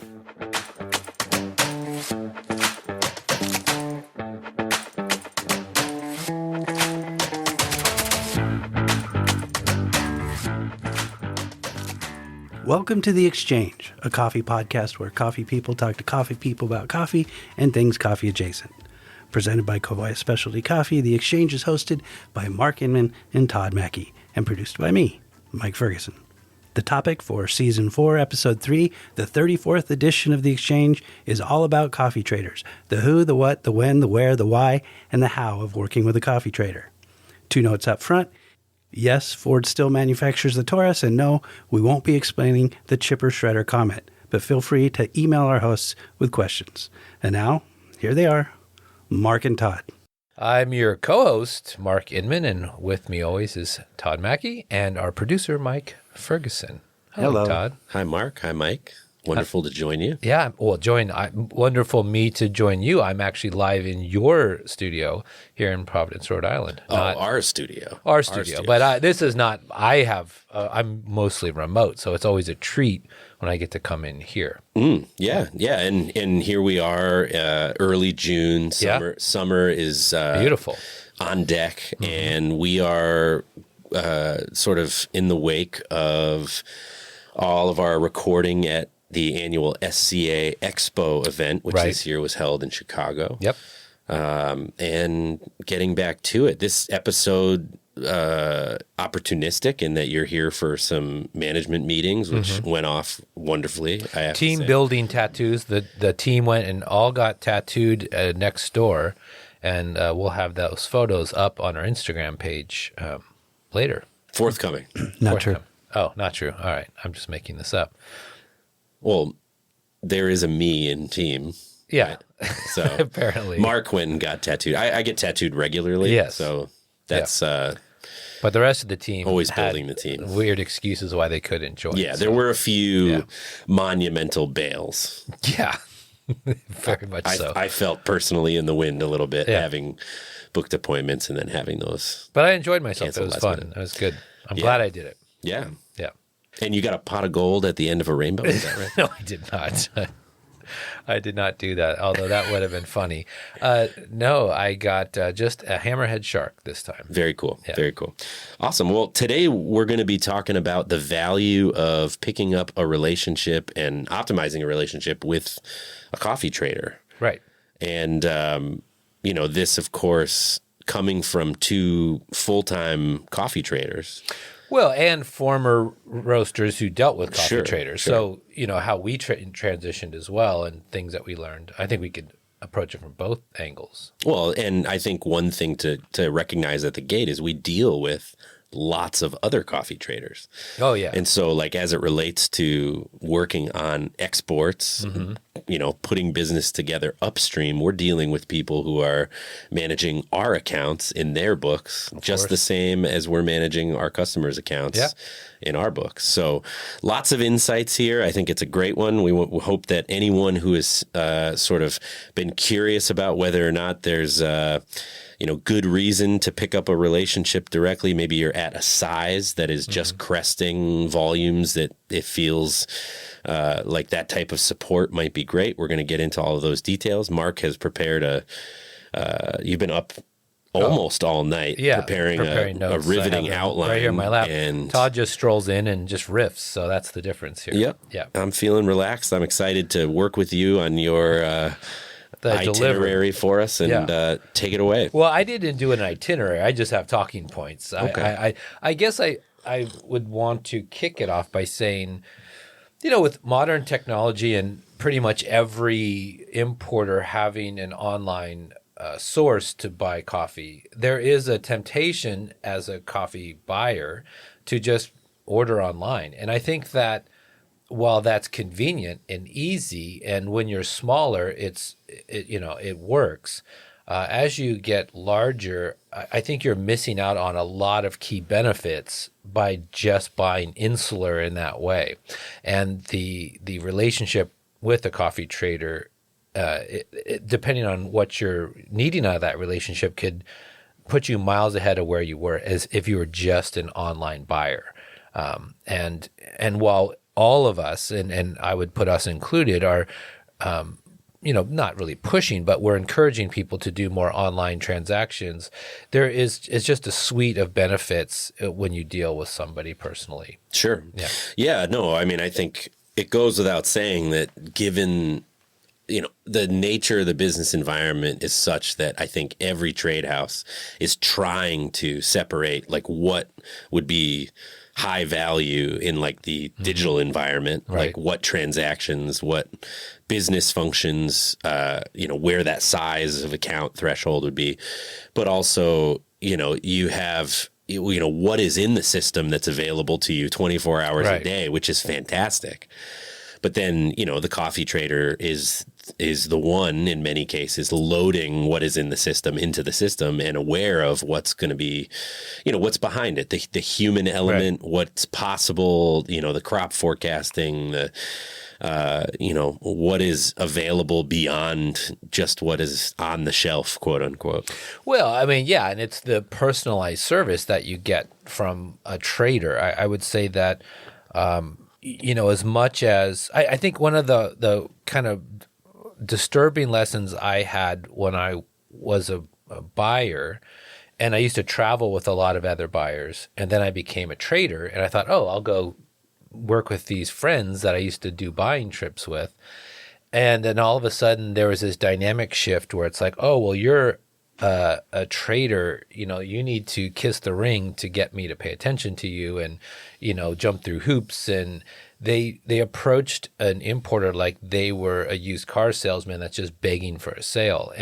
Welcome to The Exchange, a coffee podcast where coffee people talk to coffee people about coffee and things coffee adjacent. Presented by Kovaya Specialty Coffee, The Exchange is hosted by Mark Inman and Todd Mackey and produced by me, Mike Ferguson. The topic for Season 4, Episode 3, the 34th edition of The Exchange, is all about coffee traders, the who, the what, the when, the where, the why, and the how of working with a coffee trader. 2 notes up front. Yes, Ford still manufactures the Taurus, and no, we won't be explaining the chipper shredder Comet, but feel free to email our hosts with questions. And now, here they are, Mark and Todd. I'm your co-host, Mark Inman, and with me always is Todd Mackey and our producer, Mike Ferguson. Hello. Todd. Hi, Mark. Hi, Mike. Wonderful to join you. Yeah, well, wonderful me to join you. I'm actually live in your studio here in Providence, Rhode Island. Our studio. Our studio. But this is not, I'm mostly remote, so it's always a treat when I get to come in here. Yeah. And here we are, early June. Summer is beautiful on deck, and we are sort of in the wake of all of our recording at the annual SCA Expo event, which this year was held in Chicago. Yep. And getting back to it, this episode opportunistic in that you're here for some management meetings, which went off wonderfully. I have team building tattoos. The team went and all got tattooed next door, and we'll have those photos up on our Instagram page later. Forthcoming. Not true. Oh, not true. All right. I'm just making this up. Well, there is a me in team. Yeah. Right? So apparently. Mark went and got tattooed. I get tattooed regularly. Yes. So that's but the rest of the team always had building the team. Weird excuses why they couldn't join. Yeah, there were a few monumental bails. Yeah. Very much so. I felt personally in the wind a little bit, having booked appointments and then having those. But I enjoyed myself. It was fun. Minute. It was good. I'm glad I did it. Yeah. Yeah. And you got a pot of gold at the end of a rainbow, is that right? No, I did not. I did not do that, although that would have been funny. No, I got just a hammerhead shark this time. Very cool. Yeah. Very cool. Awesome. Well, today we're going to be talking about the value of picking up a relationship and optimizing a relationship with a coffee trader. Right. And, this, of course, coming from 2 full-time coffee traders. Well, and former roasters who dealt with coffee traders. Sure. So, how we transitioned as well and things that we learned, I think we could approach it from both angles. Well, and I think one thing to recognize at the gate is we deal with lots of other coffee traders. Oh, yeah. And so, as it relates to working on exports, putting business together upstream, we're dealing with people who are managing our accounts in their books, just the same as we're managing our customers' accounts in our books. So lots of insights here. I think it's a great one. We hope that anyone who has sort of been curious about whether or not there's good reason to pick up a relationship directly. Maybe you're at a size that is just cresting volumes that it feels like that type of support might be great. We're going to get into all of those details. Mark has prepared you've been up almost all night preparing a riveting outline. Right here in my lap. And Todd just strolls in and just riffs. So that's the difference here. Yep. Yeah. I'm feeling relaxed. I'm excited to work with you on your itinerary for us and take it away. Well, I didn't do an itinerary. I just have talking points. Okay. I guess I would want to kick it off by saying, with modern technology and pretty much every importer having an online source to buy coffee, there is a temptation as a coffee buyer to just order online. And I think that while that's convenient and easy, and when you're smaller, it works. As you get larger, I think you're missing out on a lot of key benefits by just buying insular in that way. And the relationship with a coffee trader, depending on what you're needing out of that relationship, could put you miles ahead of where you were as if you were just an online buyer. And while all of us, and I would put us included, are not really pushing, but we're encouraging people to do more online transactions. It's just a suite of benefits when you deal with somebody personally. Sure. Yeah. Yeah. No, I mean, I think it goes without saying that given, the nature of the business environment is such that I think every trade house is trying to separate like what would be high value in like the digital environment, Right. like what transactions, what business functions, where that size of account threshold would be. But also, you have, what is in the system that's available to you 24 hours Right. a day, which is fantastic. But then, the coffee trader is the one in many cases loading what is in the system into the system and aware of what's going to be, what's behind it, the human element, Right. what's possible, the crop forecasting, the what is available beyond just what is on the shelf, quote unquote. Well, I mean, yeah, and it's the personalized service that you get from a trader. I would say that, as much as I think one of the kind of disturbing lessons I had when I was a buyer, and I used to travel with a lot of other buyers, and then I became a trader, and I thought, I'll go work with these friends that I used to do buying trips with. And then all of a sudden there was this dynamic shift where it's like, you're a trader, you need to kiss the ring to get me to pay attention to you and, jump through hoops. And they approached an importer like they were a used car salesman that's just begging for a sale.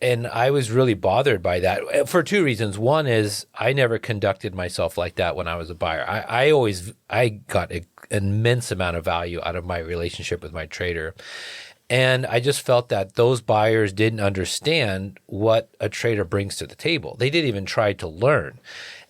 And I was really bothered by that for two reasons. One is I never conducted myself like that when I was a buyer. I got an immense amount of value out of my relationship with my trader. And I just felt that those buyers didn't understand what a trader brings to the table. They didn't even try to learn.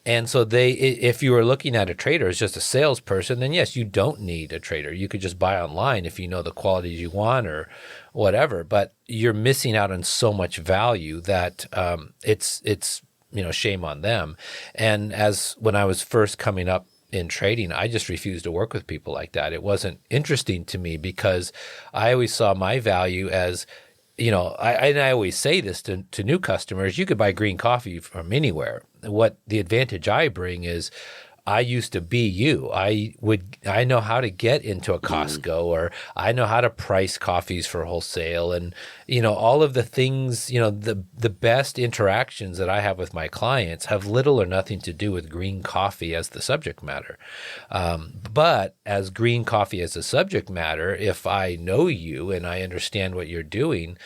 And so if you were looking at a trader as just a salesperson, then yes, you don't need a trader. You could just buy online if you know the qualities you want or whatever. But you're missing out on so much value that it's shame on them. And as when I was first coming up in trading, I just refused to work with people like that. It wasn't interesting to me because I always saw my value as, I always say this to new customers, you could buy green coffee from anywhere. What the advantage I bring is I used to be you. I know how to get into a Costco, or I know how to price coffees for wholesale, and all of the things, the best interactions that I have with my clients have little or nothing to do with green coffee as the subject matter. But as green coffee as a subject matter, if I know you and I understand what you're doing,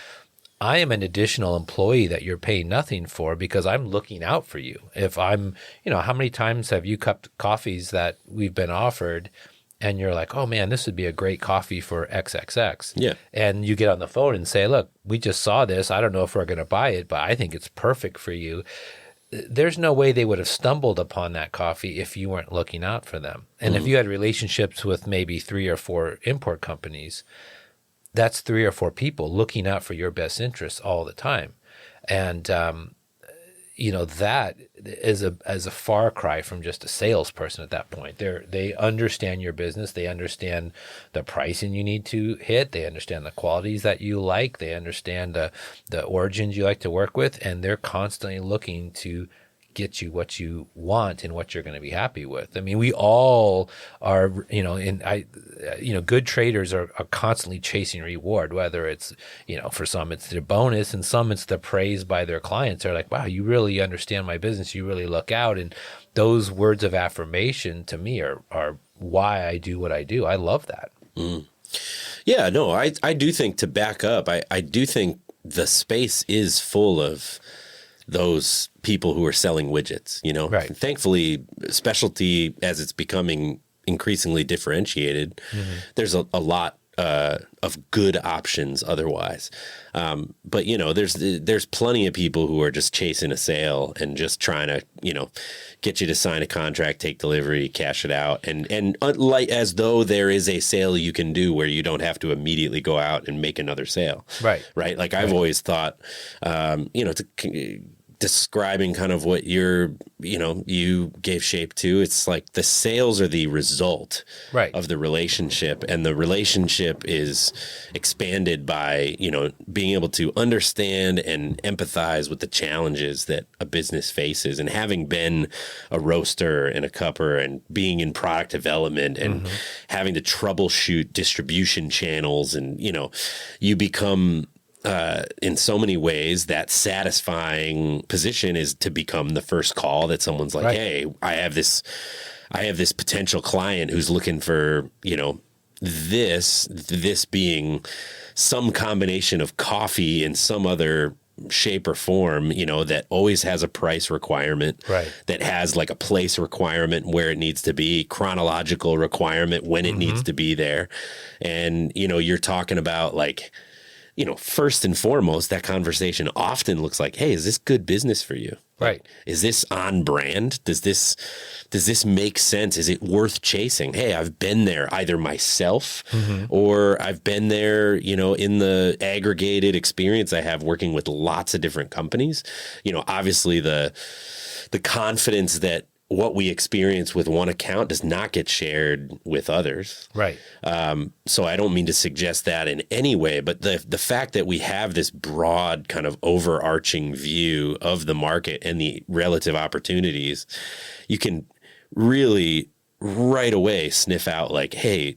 I am an additional employee that you're paying nothing for because I'm looking out for you. If I'm, how many times have you cupped coffees that we've been offered and you're like, oh man, this would be a great coffee for XXX. Yeah. And you get on the phone and say, look, we just saw this. I don't know if we're going to buy it, but I think it's perfect for you. There's no way they would have stumbled upon that coffee if you weren't looking out for them. And if you had relationships with maybe 3 or 4 import companies, that's 3 or 4 people looking out for your best interests all the time. And, that is a far cry from just a salesperson at that point. They understand your business. They understand the pricing you need to hit. They understand the qualities that you like. They understand the origins you like to work with. And they're constantly looking to get you what you want and what you're going to be happy with. I mean, we all are, good traders are constantly chasing reward, whether it's, for some it's the bonus and some it's the praise by their clients. They're like, wow, you really understand my business. You really look out. And those words of affirmation to me are why I do what I do. I love that. Mm. Yeah, no, I do think, to back up, I do think the space is full of those people who are selling widgets, Right. Thankfully, specialty, as it's becoming increasingly differentiated, there's a lot of good options otherwise. But, there's plenty of people who are just chasing a sale and just trying to, get you to sign a contract, take delivery, cash it out. And like, as though there is a sale you can do where you don't have to immediately go out and make another sale. Right. Right. Like I've always thought, describing kind of what you gave shape to. It's like the sales are the result Right. of the relationship, and the relationship is expanded by, being able to understand and empathize with the challenges that a business faces. And having been a roaster and a cupper and being in product development and having to troubleshoot distribution channels, and, you become in so many ways, that satisfying position is to become the first call that someone's like, Right. hey, I have this potential client who's looking for, this being some combination of coffee and some other shape or form, that always has a price requirement, Right. that has like a place requirement where it needs to be, chronological requirement when it needs to be there. And, you're talking about like, first and foremost, that conversation often looks like, hey, is this good business for you? Right. Is this on brand? Does this make sense? Is it worth chasing? Hey, I've been there either myself or I've been there, in the aggregated experience I have working with lots of different companies. Obviously the confidence that what we experience with one account does not get shared with others. Right. So I don't mean to suggest that in any way, but the fact that we have this broad kind of overarching view of the market and the relative opportunities, you can really right away sniff out like, hey,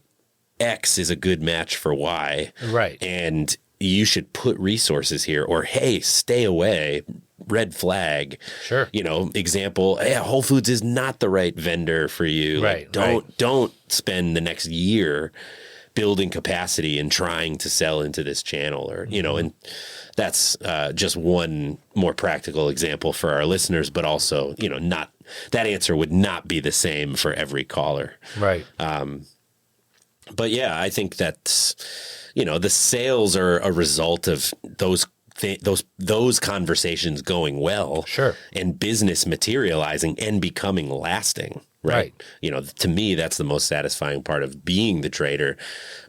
X is a good match for Y. Right. And you should put resources here, or hey, stay away. Red flag. Sure. Example, hey, Whole Foods is not the right vendor for you. Right. Don't spend the next year building capacity and trying to sell into this channel, or, and that's just one more practical example for our listeners, but also, not that answer would not be the same for every caller. Right. But yeah, I think that's, the sales are a result of those conversations going well, Sure, and business materializing and becoming lasting. Right. To me, that's the most satisfying part of being the trader.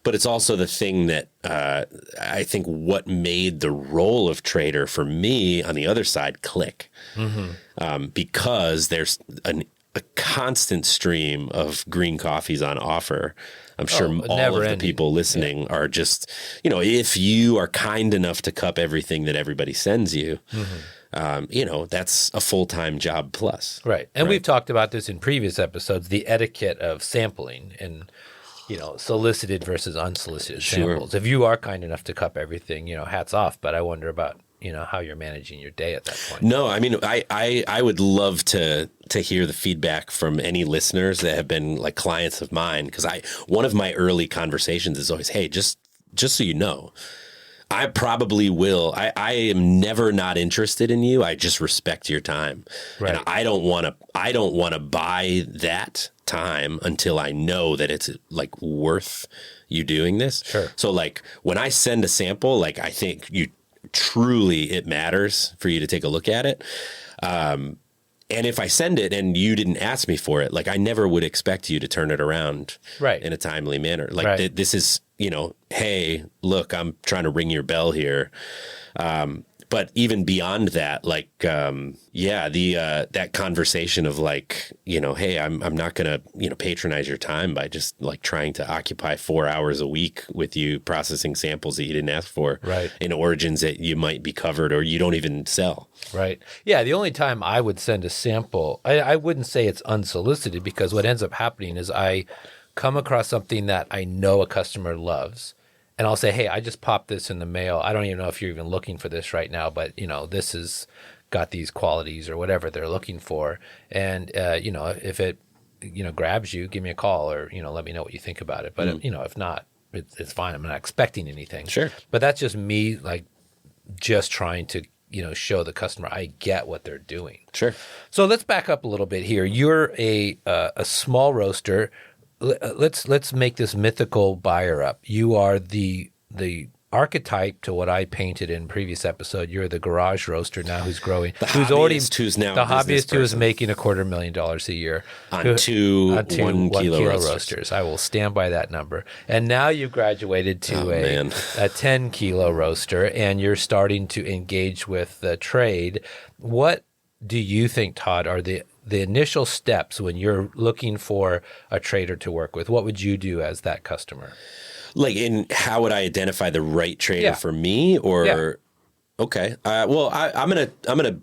But it's also the thing that I think what made the role of trader for me on the other side click, because there's a constant stream of green coffees on offer. I'm sure all of the people listening are just, if you are kind enough to cup everything that everybody sends you, that's a full-time job plus. Right. And we've talked about this in previous episodes, the etiquette of sampling and, solicited versus unsolicited samples. If you are kind enough to cup everything, hats off. But I wonder about, how you're managing your day at that point. No, I mean, I would love to hear the feedback from any listeners that have been like clients of mine. Because one of my early conversations is always, hey, just so you know, I probably will. I am never not interested in you. I just respect your time. Right. And I don't want to buy that time until I know that it's like worth you doing this. Sure. So like when I send a sample, like I think truly it matters for you to take a look at it. And if I send it and you didn't ask me for it, like I never would expect you to turn it around in a timely manner. Like this is, hey, look, I'm trying to ring your bell here. But even beyond that, like, that conversation of like, hey, I'm not going to, patronize your time by just like trying to occupy 4 hours a week with you processing samples that you didn't ask for in origins that you might be covered or you don't even sell. Right. Yeah. The only time I would send a sample, I wouldn't say it's unsolicited, because what ends up happening is I come across something that I know a customer loves. And I'll say, hey, I just popped this in the mail. I don't even know if you're even looking for this right now, but, this has got these qualities or whatever they're looking for. And, if it, grabs you, give me a call or, let me know what you think about it. But, if not, it's fine. I'm not expecting anything. Sure. But that's just me, like, just trying to, show the customer I get what they're doing. Sure. So let's back up a little bit here. You're a small roaster. Let's make this mythical buyer up. You are the archetype to what I painted in previous episode. You're the garage roaster now who's growing, who's now the a business hobbyist who is person. making $250,000 a year on two 1 kilo kilo roasters. roasters. I will stand by that number. And now you've graduated to a 10 kilo roaster, and you're starting to engage with the trade. What do you think, Todd, are the initial steps when you're looking for a trader to work with? What would you do as that customer? Like, how would I identify the right trader for me? Or okay, well, I'm gonna.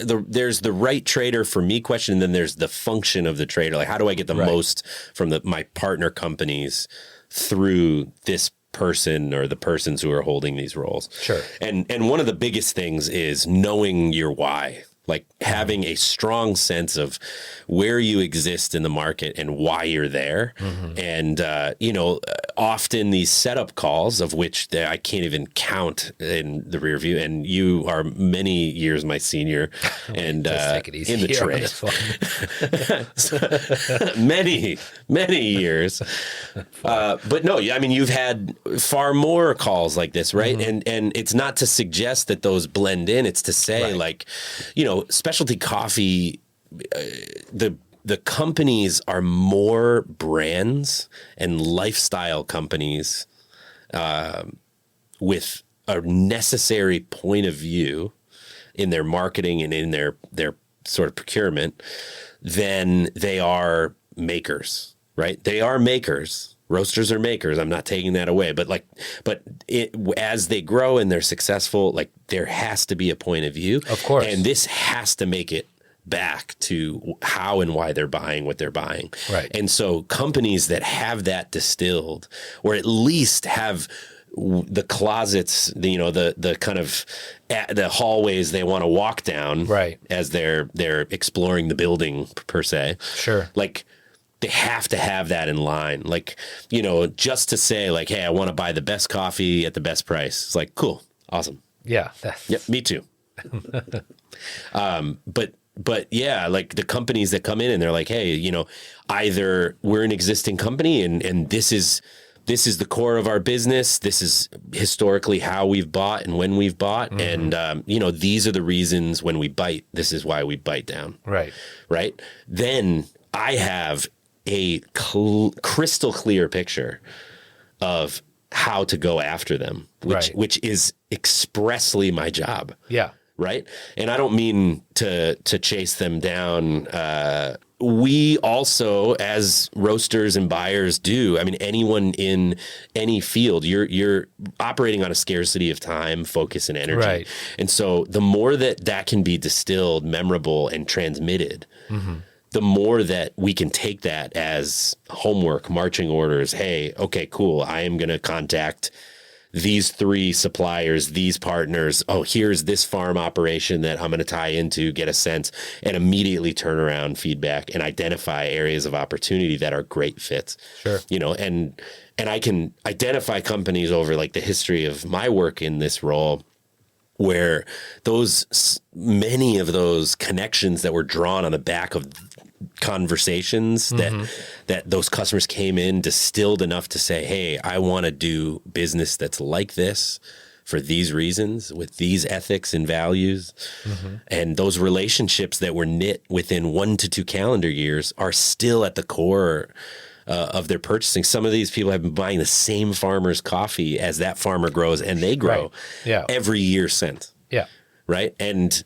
There's the right trader for me question, and then there's the function of the trader. Like, how do I get the most from my partner companies through this person or the persons who are holding these roles? Sure. And one of the biggest things is knowing your why. Like having a strong sense of where you exist in the market and why you're there. And, often these setup calls, of which I can't even count in the rear view, and you are many years my senior and Take it easy in the here on trade. many years. But no, I mean, you've had far more calls like this, right? And it's not to suggest that those blend in. It's to say specialty coffee, the companies are more brands and lifestyle companies with a necessary point of view in their marketing and in their sort of procurement than they are makers, right? They are makers. Roasters are makers. I'm not taking that away, but as they grow and they're successful, like there has to be a point of view, of course, and this has to make it back to how and why they're buying what they're buying. Right. And so companies that have that distilled, or at least have the closets, the kind of the hallways they want to walk down, right, as they're exploring the building per se. Sure. Like, they have to have that in line. Like, just to say like, hey, I want to buy the best coffee at the best price. It's like, cool. Awesome. Yeah. Yep. Me too. But yeah, like the companies that come in and they're like, hey, either we're an existing company and this is the core of our business. This is historically how we've bought and when we've bought. And, these are the reasons when we bite, this is why we bite down. Right. Right. Then I have a crystal clear picture of how to go after them, which is expressly my job. Yeah. Right. And I don't mean to chase them down. We also, as roasters and buyers, do. I mean, anyone in any field, you're operating on a scarcity of time, focus, and energy. Right. And so the more that can be distilled, memorable, and transmitted, the more that we can take that as homework, marching orders. Hey, okay, cool. I am going to contact these 3 suppliers, these partners. Oh, here's this farm operation that I'm going to tie into, get a sense, and immediately turn around feedback and identify areas of opportunity that are great fits. Sure. And I can identify companies over like the history of my work in this role, where many of those connections that were drawn on the back of conversations that those customers came in distilled enough to say, hey, I want to do business that's like this for these reasons, with these ethics and values. And those relationships that were knit within 1 to 2 calendar years are still at the core of their purchasing. Some of these people have been buying the same farmer's coffee as that farmer grows, and they grow every year since. Yeah. Right. And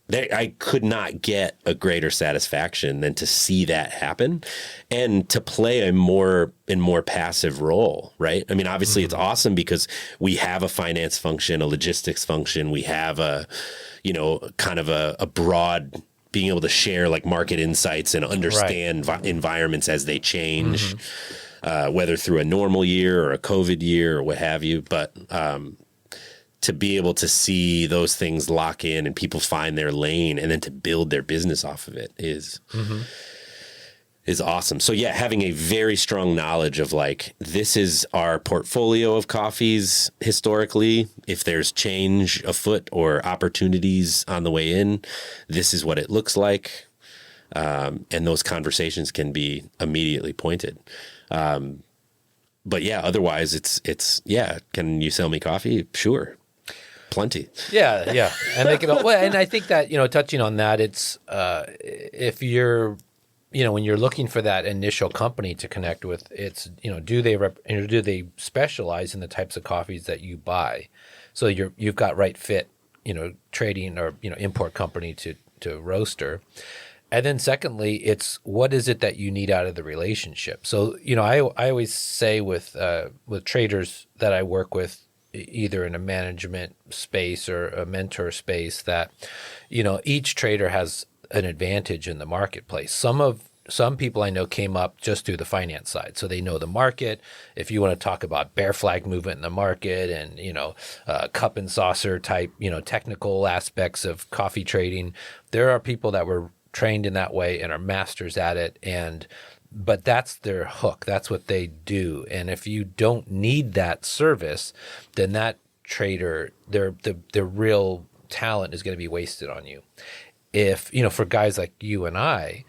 I could not get a greater satisfaction than to see that happen and to play a more passive role, right? I mean, obviously it's awesome because we have a finance function, a logistics function. We have kind of a broad being able to share like market insights and understand environments as they change, whether through a normal year or a COVID year or what have you. But, to be able to see those things lock in and people find their lane and then to build their business off of it is awesome. So yeah, having a very strong knowledge of like, this is our portfolio of coffees historically. If there's change afoot or opportunities on the way in, this is what it looks like. And those conversations can be immediately pointed. but yeah, otherwise it's yeah. Can you sell me coffee? Sure. Plenty. Yeah. And they can, well, and I think that, touching on that, it's, if you're, when you're looking for that initial company to connect with, it's, do they specialize in the types of coffees that you buy? So you've got right fit, trading or, import company to roaster. And then secondly, it's what is it that you need out of the relationship? So, I always say with traders that I work with, either in a management space or a mentor space, that, each trader has an advantage in the marketplace. Some people I know came up just through the finance side. So they know the market. If you want to talk about bear flag movement in the market and, cup and saucer type, technical aspects of coffee trading, there are people that were trained in that way and are masters at it. But that's their hook. That's what they do. And if you don't need that service, then that trader, their real talent is going to be wasted on you. If, for guys like you and I,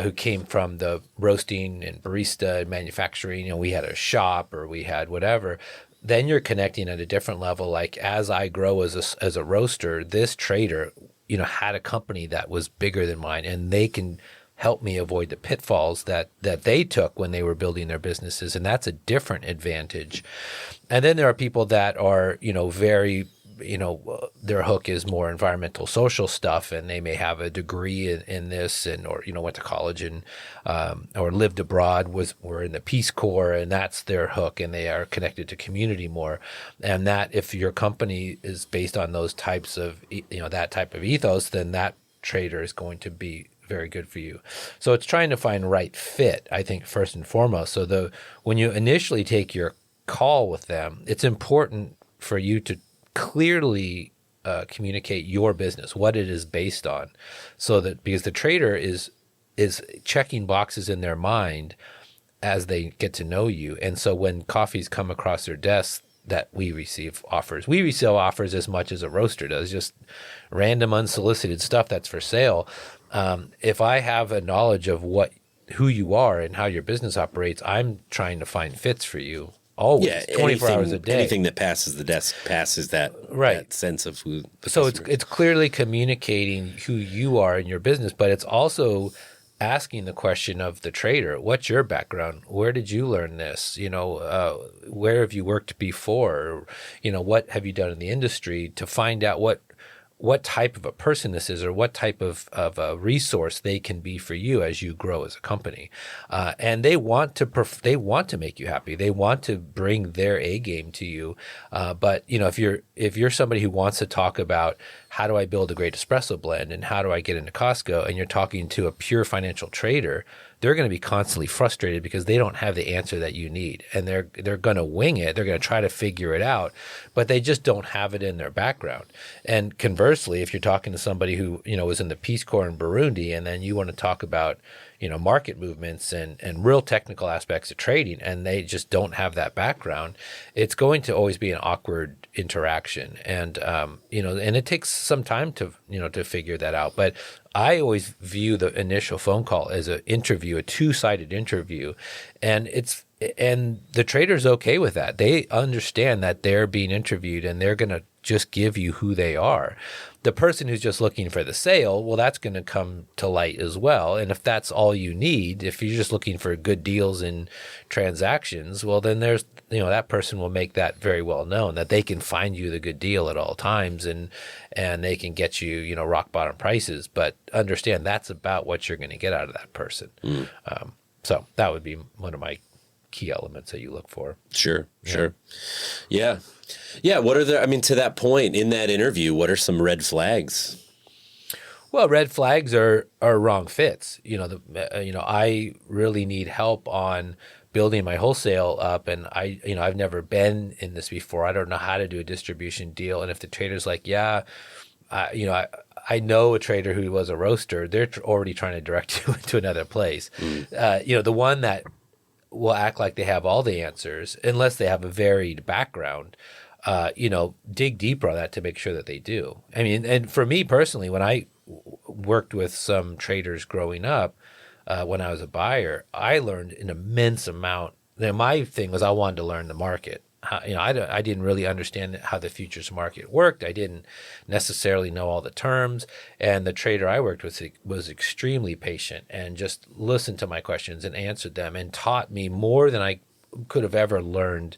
who came from the roasting and barista and manufacturing, we had a shop or we had whatever, then you're connecting at a different level. Like as I grow as a roaster, this trader, had a company that was bigger than mine, and they can help me avoid the pitfalls that they took when they were building their businesses. And that's a different advantage. And then there are people that are, very, their hook is more environmental, social stuff, and they may have a degree in this or, went to college and, or lived abroad, were in the Peace Corps, and that's their hook, and they are connected to community more. And that if your company is based on those types of, that type of ethos, then that trader is going to be very good for you. So it's trying to find right fit, I think, first and foremost. So when you initially take your call with them, it's important for you to clearly communicate your business, what it is based on, so that because the trader is checking boxes in their mind as they get to know you. And so when coffees come across their desks, that we receive offers. We receive offers as much as a roaster does, just random unsolicited stuff that's for sale. If I have a knowledge of who you are and how your business operates, I'm trying to find fits for you always, 24 hours a day. Anything that passes the desk passes that, that sense of who the So customer is. it's clearly communicating who you are in your business, but it's also asking the question of the trader, what's your background? Where did you learn this? Where have you worked before? What have you done in the industry, to find out what type of a person this is, or what type of a resource they can be for you as you grow as a company. And they want to make you happy. They want to bring their A game to you. But if you're somebody who wants to talk about how do I build a great espresso blend and how do I get into Costco, and you're talking to a pure financial trader, they're going to be constantly frustrated because they don't have the answer that you need, and they're going to wing it. They're going to try to figure it out, but they just don't have it in their background. And conversely, if you're talking to somebody who was in the Peace Corps in Burundi, and then you want to talk about market movements and real technical aspects of trading, and they just don't have that background, it's going to always be an awkward interaction. And and it takes some time to figure that out. But I always view the initial phone call as an interview, a two-sided interview, and the trader's okay with that. They understand that they're being interviewed, and they're going to just give you who they are. The person who's just looking for the sale, well, that's going to come to light as well. And if that's all you need, if you're just looking for good deals and transactions, well, then there's, that person will make that very well known, that they can find you the good deal at all times, and they can get you, rock bottom prices. But understand that's about what you're going to get out of that person. So that would be one of my key elements that you look for. Sure. Yeah. What are to that point in that interview, what are some red flags? Well, red flags are wrong fits. I really need help on building my wholesale up, and I've never been in this before. I don't know how to do a distribution deal. And if the trader's like, I know a trader who was a roaster, they're already trying to direct you to another place. The one that will act like they have all the answers, unless they have a varied background, dig deeper on that to make sure that they do. I mean, and for me personally, when I worked with some traders growing up, when I was a buyer, I learned an immense amount my thing was I wanted to learn the market. I didn't really understand how the futures market worked. I didn't necessarily know all the terms. And the trader I worked with was extremely patient and just listened to my questions and answered them and taught me more than I could have ever learned,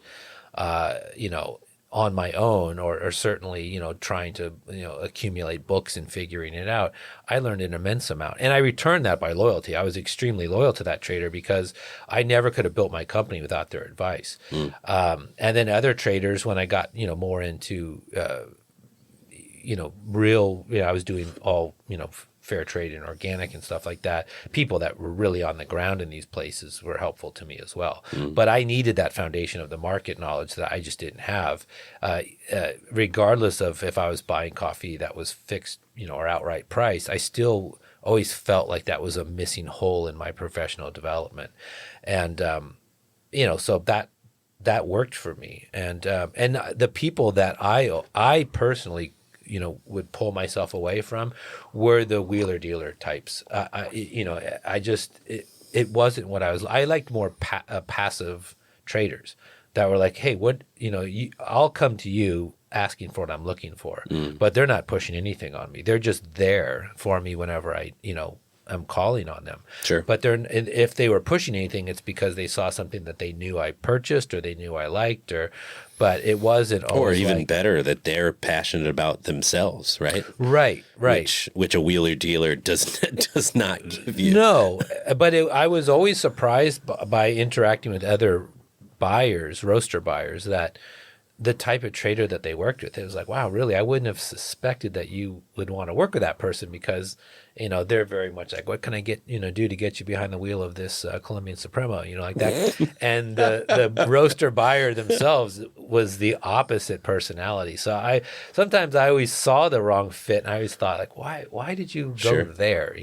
on my own, or certainly, trying to, accumulate books and figuring it out. I learned an immense amount, and I returned that by loyalty. I was extremely loyal to that trader because I never could have built my company without their advice. And then other traders, when I got, more into, I was doing all, fair trade and organic and stuff like that. People that were really on the ground in these places were helpful to me as well. But I needed that foundation of the market knowledge that I just didn't have, regardless of if I was buying coffee that was fixed, or outright price. I still always felt like that was a missing hole in my professional development. And, so that worked for me. And the people that I personally would pull myself away from were the wheeler dealer types. It wasn't what I was. I liked more passive traders that were like, hey, what, I'll come to you asking for what I'm looking for, but they're not pushing anything on me. They're just there for me whenever I'm calling on them. Sure. But if they were pushing anything, it's because they saw something that they knew I purchased or they knew I liked, but it wasn't always. Or even better, that they're passionate about themselves, right? Right. Which a wheeler dealer does not give you. No, but I was always surprised by interacting with other buyers, roaster buyers, that the type of trader that they worked with, it was like, wow, really? I wouldn't have suspected that you would want to work with that person because, they're very much like, what can I get, do to get you behind the wheel of this Colombian Supremo, like that. And the roaster buyer themselves was the opposite personality. So sometimes I always saw the wrong fit, and I always thought, like, why did you go there,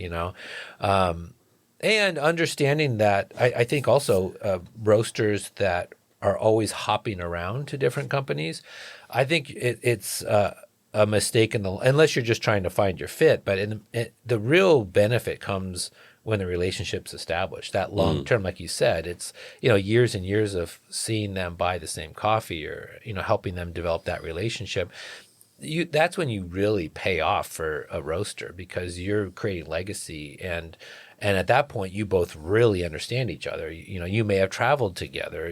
and understanding that I think also roasters that are always hopping around to different companies, I think it's a mistake unless you're just trying to find your fit. But the real benefit comes when the relationship's established. That long term, like you said, it's years and years of seeing them buy the same coffee or helping them develop that relationship. That's when you really pay off for a roaster, because you're creating legacy, and at that point you both really understand each other. You may have traveled together.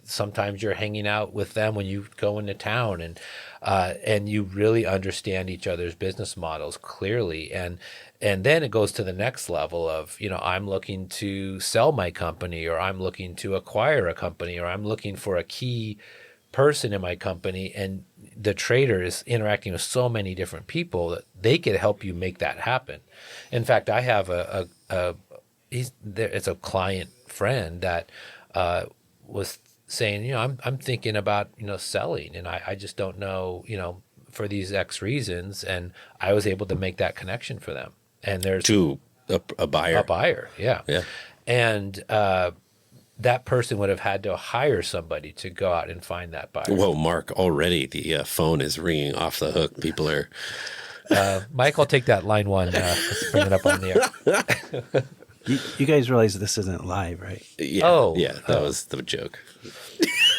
Sometimes you're hanging out with them when you go into town, and you really understand each other's business models clearly. And then it goes to the next level of, I'm looking to sell my company, or I'm looking to acquire a company, or I'm looking for a key person in my company, and the trader is interacting with so many different people that they could help you make that happen. In fact, I have it's a client friend that was saying, I'm thinking about selling, and I just don't know for these X reasons, and I was able to make that connection for them. And there's to a buyer, yeah. And that person would have had to hire somebody to go out and find that buyer. Whoa, Mark, already the phone is ringing off the hook. People are... Mike, I'll take that line one. Let's bring it up on the air. You guys realize this isn't live, right? Yeah. That was the joke.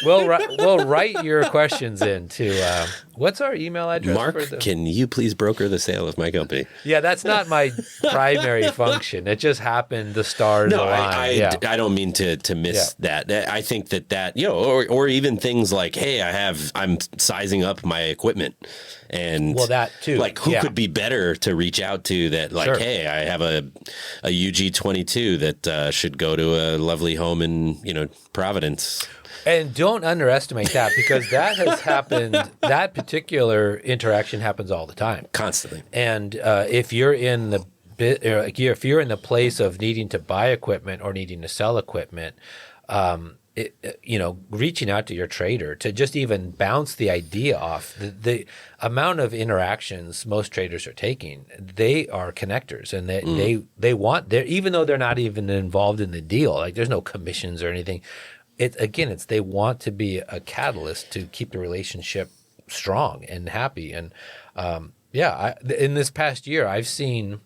We'll write your questions in to what's our email address? Mark, can you please broker the sale of my company? Yeah, that's not my primary function. It just happened. The stars aligned. I don't mean to miss that. I think that or even things like, hey, I'm sizing up my equipment. And that too. Like, who could be better to reach out to that? Like, sure. Hey, I have a UG22 that should go to a lovely home in Providence. And don't underestimate that, because that has happened. That particular interaction happens all the time, constantly. And if you're in the place of needing to buy equipment or needing to sell equipment, reaching out to your trader to just even bounce the idea off. The amount of interactions most traders are taking, they are connectors, and they want even though they're not even involved in the deal, like there's no commissions or anything. They want to be a catalyst to keep the relationship strong and happy. And in this past year, I've seen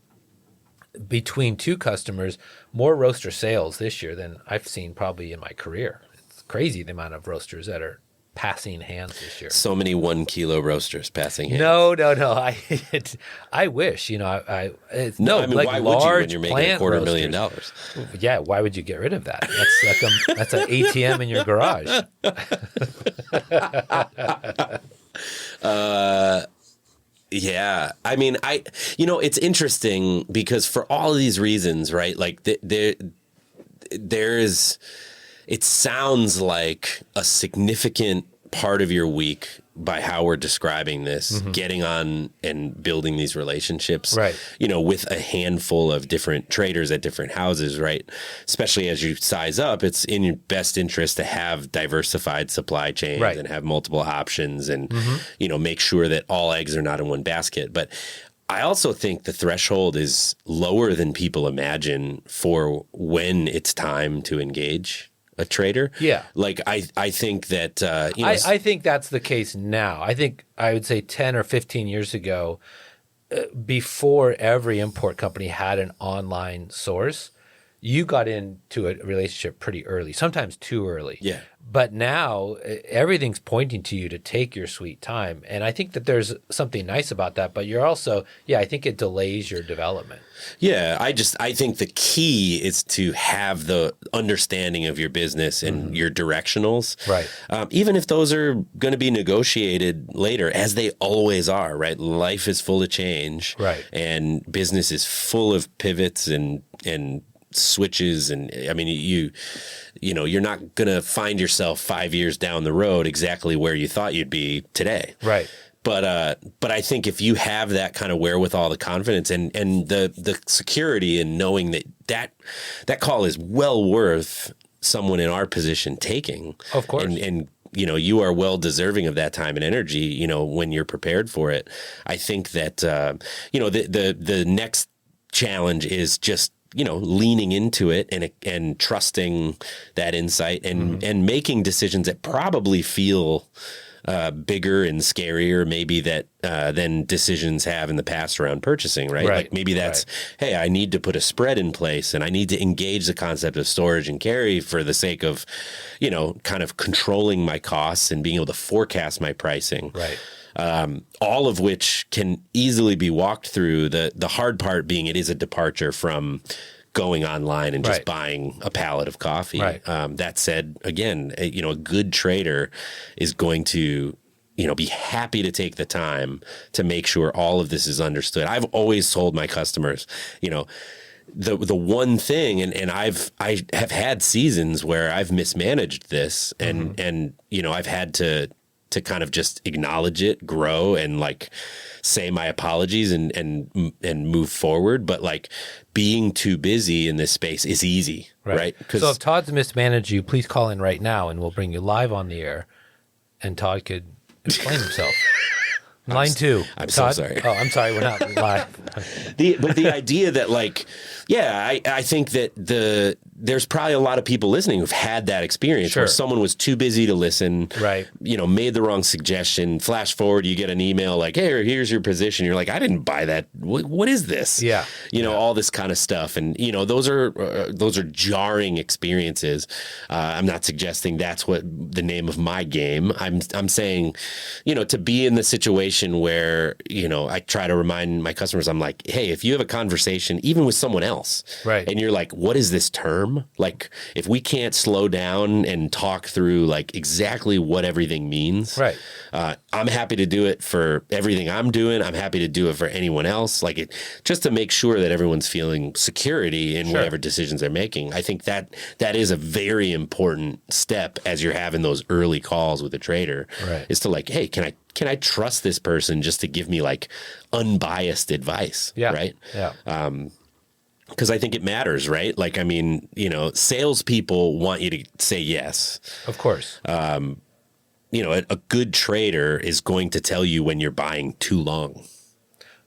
between two customers more roaster sales this year than I've seen probably in my career. crazy the amount of roasters that are passing hands this year. So many 1 kilo roasters passing hands. No. I wish, it's I mean, like why would you large when you're making plant $250,000? Yeah, why would you get rid of that? That's an ATM in your garage. Yeah. I mean, it's interesting because for all of these reasons, right? Like it sounds like a significant part of your week by how we're describing this, getting on and building these relationships, right? With a handful of different traders at different houses, right? Especially as you size up, it's in your best interest to have diversified supply chains and have multiple options and, make sure that all eggs are not in one basket. But I also think the threshold is lower than people imagine for when it's time to engage a trader. Yeah. Like I think that, I think that's the case now. I think I would say 10 or 15 years ago, before every import company had an online source, you got into a relationship pretty early, sometimes too early. Yeah. But now everything's pointing to you to take your sweet time. And I think that there's something nice about that. But you're also, I think it delays your development. Yeah, I think the key is to have the understanding of your business and your directionals. Right. Even if those are going to be negotiated later, as they always are, right? Life is full of change. Right. And business is full of pivots and switches. And I mean, you're not going to find yourself 5 years down the road exactly where you thought you'd be today. Right. But I think if you have that kind of wherewithal, the confidence and the security in knowing that call is well worth someone in our position taking. Of course. And you are well deserving of that time and energy, when you're prepared for it. I think that, the next challenge is just, leaning into it and trusting that insight and making decisions that probably feel bigger and scarier maybe than decisions have in the past around purchasing, right? Like maybe that's, hey, I need to put a spread in place and I need to engage the concept of storage and carry for the sake of, kind of controlling my costs and being able to forecast my pricing. Right. All of which can easily be walked through. The hard part being it is a departure from going online and just buying a pallet of coffee. Right. That said, again, a good trader is going to, be happy to take the time to make sure all of this is understood. I've always told my customers, the one thing, and I have had seasons where I've mismanaged this and I've had to kind of just acknowledge it, grow, and like say my apologies and move forward. But like being too busy in this space is easy, right? So if Todd's mismanaged you, please call in right now and we'll bring you live on the air and Todd could explain himself. Line 2. I'm Todd? so sorry. Oh, I'm sorry. We're not live. But the idea that I think that there's probably a lot of people listening who've had that experience where someone was too busy to listen, right? Made the wrong suggestion. Flash forward, you get an email like, "Hey, here's your position." You're like, "I didn't buy that. What is this?" Yeah, all this kind of stuff, and those are jarring experiences. I'm not suggesting that's what the name of my game. I'm saying, to be in the situation where I try to remind my customers, I'm like, "Hey, if you have a conversation, even with someone else, right, and you're like, what is this term?" Like, if we can't slow down and talk through like exactly what everything means, right? I'm happy to do it for everything I'm doing. I'm happy to do it for anyone else. Like just to make sure that everyone's feeling security in whatever decisions they're making. I think that is a very important step as you're having those early calls with a trader. Right. Is to like, hey, can I trust this person just to give me like unbiased advice? Yeah. Right. Yeah. Because I think it matters, right? Like, I mean, salespeople want you to say yes. Of course. A good trader is going to tell you when you're buying too long.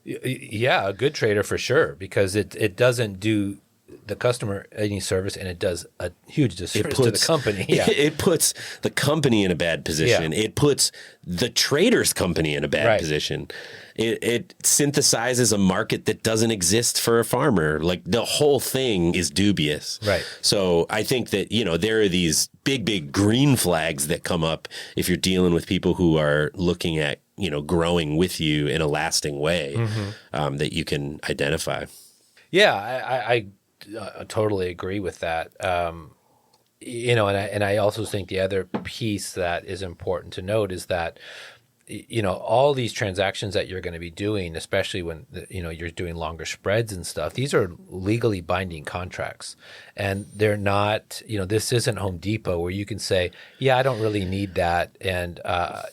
Yeah, a good trader for sure, because it doesn't do the customer any service, and it does a huge disservice to the company. Yeah. It puts the company in a bad position. Yeah. It puts the trader's company in a bad Right. position. It synthesizes a market that doesn't exist for a farmer. Like the whole thing is dubious. Right. So I think that, you know, there are these big green flags that come up if you're dealing with people who are looking at, you know, growing with you in a lasting way, that you can identify. Yeah, I totally agree with that. You know, and I also think the other piece that is important to note is that, you know, all these transactions that you're going to be doing, especially when, you know, you're doing longer spreads and stuff, these are legally binding contracts. And they're not, you know, this isn't Home Depot where you can say, yeah, I don't really need that. And,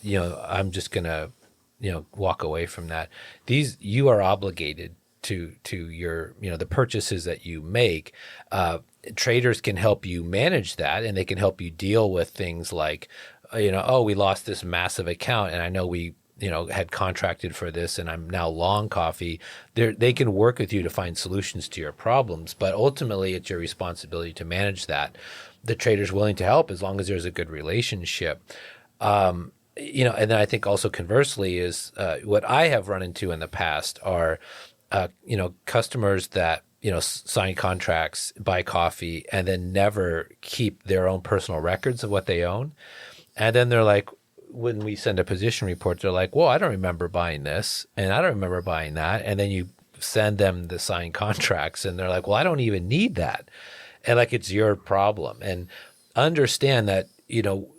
you know, I'm just going to, you know, walk away from that. You are obligated to your, you know, the purchases that you make. Traders can help you manage that, and they can help you deal with things like, you know, oh, we lost this massive account, and I know we, you know, had contracted for this, and I'm now long coffee. They can work with you to find solutions to your problems, but ultimately it's your responsibility to manage that. The trader's willing to help as long as there's a good relationship. You know, and then I think also conversely is what I have run into in the past are, you know, customers that, you know, sign contracts, buy coffee, and then never keep their own personal records of what they own. And then they're like, when we send a position report, they're like, well, I don't remember buying this, and I don't remember buying that. And then you send them the signed contracts, and they're like, well, I don't even need that. And like, it's your problem. And understand that, you know,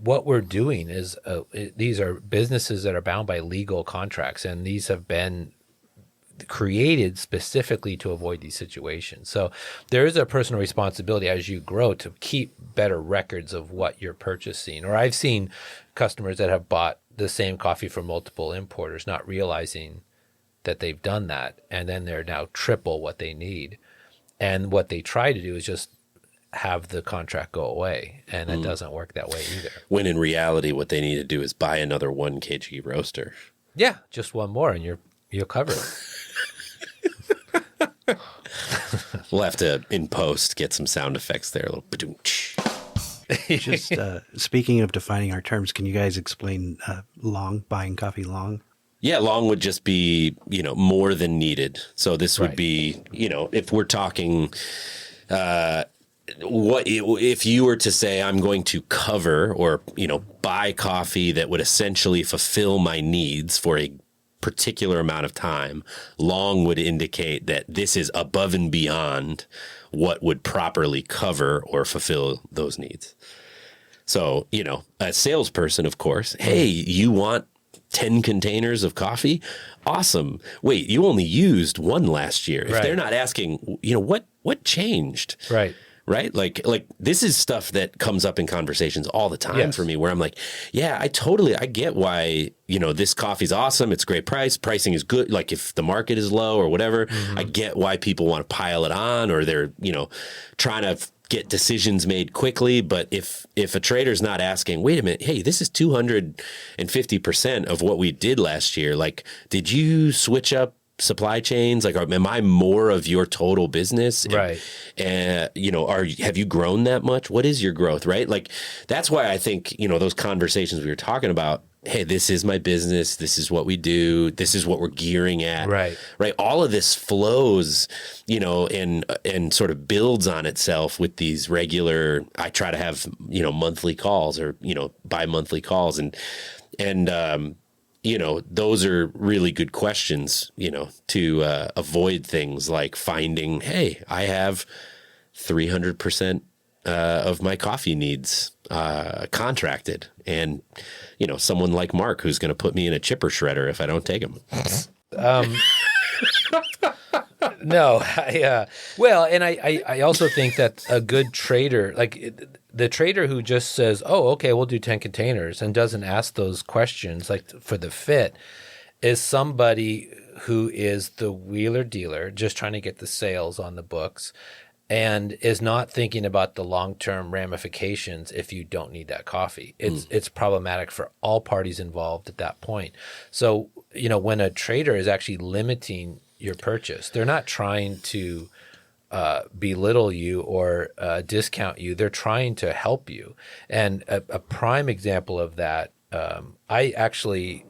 what we're doing is these are businesses that are bound by legal contracts, and these have been created specifically to avoid these situations. So there is a personal responsibility as you grow to keep better records of what you're purchasing. Or I've seen customers that have bought the same coffee from multiple importers, not realizing that they've done that, and then they're now triple what they need. And what they try to do is just have the contract go away, and it doesn't work that way either. When in reality, what they need to do is buy another 1 kg roaster. Yeah, just one more, and you're covered. We'll have to, in post, get some sound effects there. A little ba-doom-tsh. Just speaking of defining our terms, can you guys explain buying coffee long? Yeah, long would just be, you know, more than needed. So this would Right. be, you know, if we're talking, what if you were to say I'm going to cover or, you know, buy coffee that would essentially fulfill my needs for a particular amount of time, long would indicate that this is above and beyond what would properly cover or fulfill those needs. So, you know, a salesperson, of course, hey, you want 10 containers of coffee? Awesome. Wait, you only used 1 last year. If Right. they're not asking, you know, what changed? Right. Right? Like this is stuff that comes up in conversations all the time Yes. for me where I'm like, yeah, I get why, you know, this coffee's awesome. It's great price. Pricing is good. Like if the market is low or whatever, I get why people want to pile it on, or they're, you know, trying to get decisions made quickly. But if a trader's not asking, wait a minute, hey, this is 250% of what we did last year. Like, did you switch up supply chains? Like, am I more of your total business? Right. And, you know, have you grown that much? What is your growth? Right. Like, that's why I think, you know, those conversations we were talking about, hey, this is my business. This is what we do. This is what we're gearing at. Right. Right. All of this flows, you know, and sort of builds on itself with these regular, I try to have, you know, monthly calls or, you know, bi-monthly calls. And, you know, those are really good questions, you know, to avoid things like finding, hey, I have 300% of my coffee needs contracted. And, you know, someone like Mark who's going to put me in a chipper shredder if I don't take them. No, well, and I also think that a good trader, like the trader who just says, oh, okay, we'll do 10 containers and doesn't ask those questions like for the fit, is somebody who is the wheeler dealer just trying to get the sales on the books and is not thinking about the long-term ramifications if you don't need that coffee. It's problematic for all parties involved at that point. So, you know, when a trader is actually limiting your purchase, they're not trying to belittle you or discount you. They're trying to help you. And a prime example of that, I actually,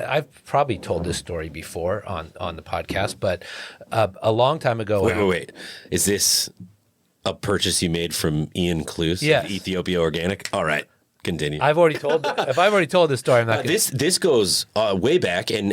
I've probably told this story before on the podcast, but a long time ago. Wait. Is this a purchase you made from Ian Kloos Yes. of Ethiopia Organic? All right. Continue. If I've already told this story, I'm not going to. This goes way back, and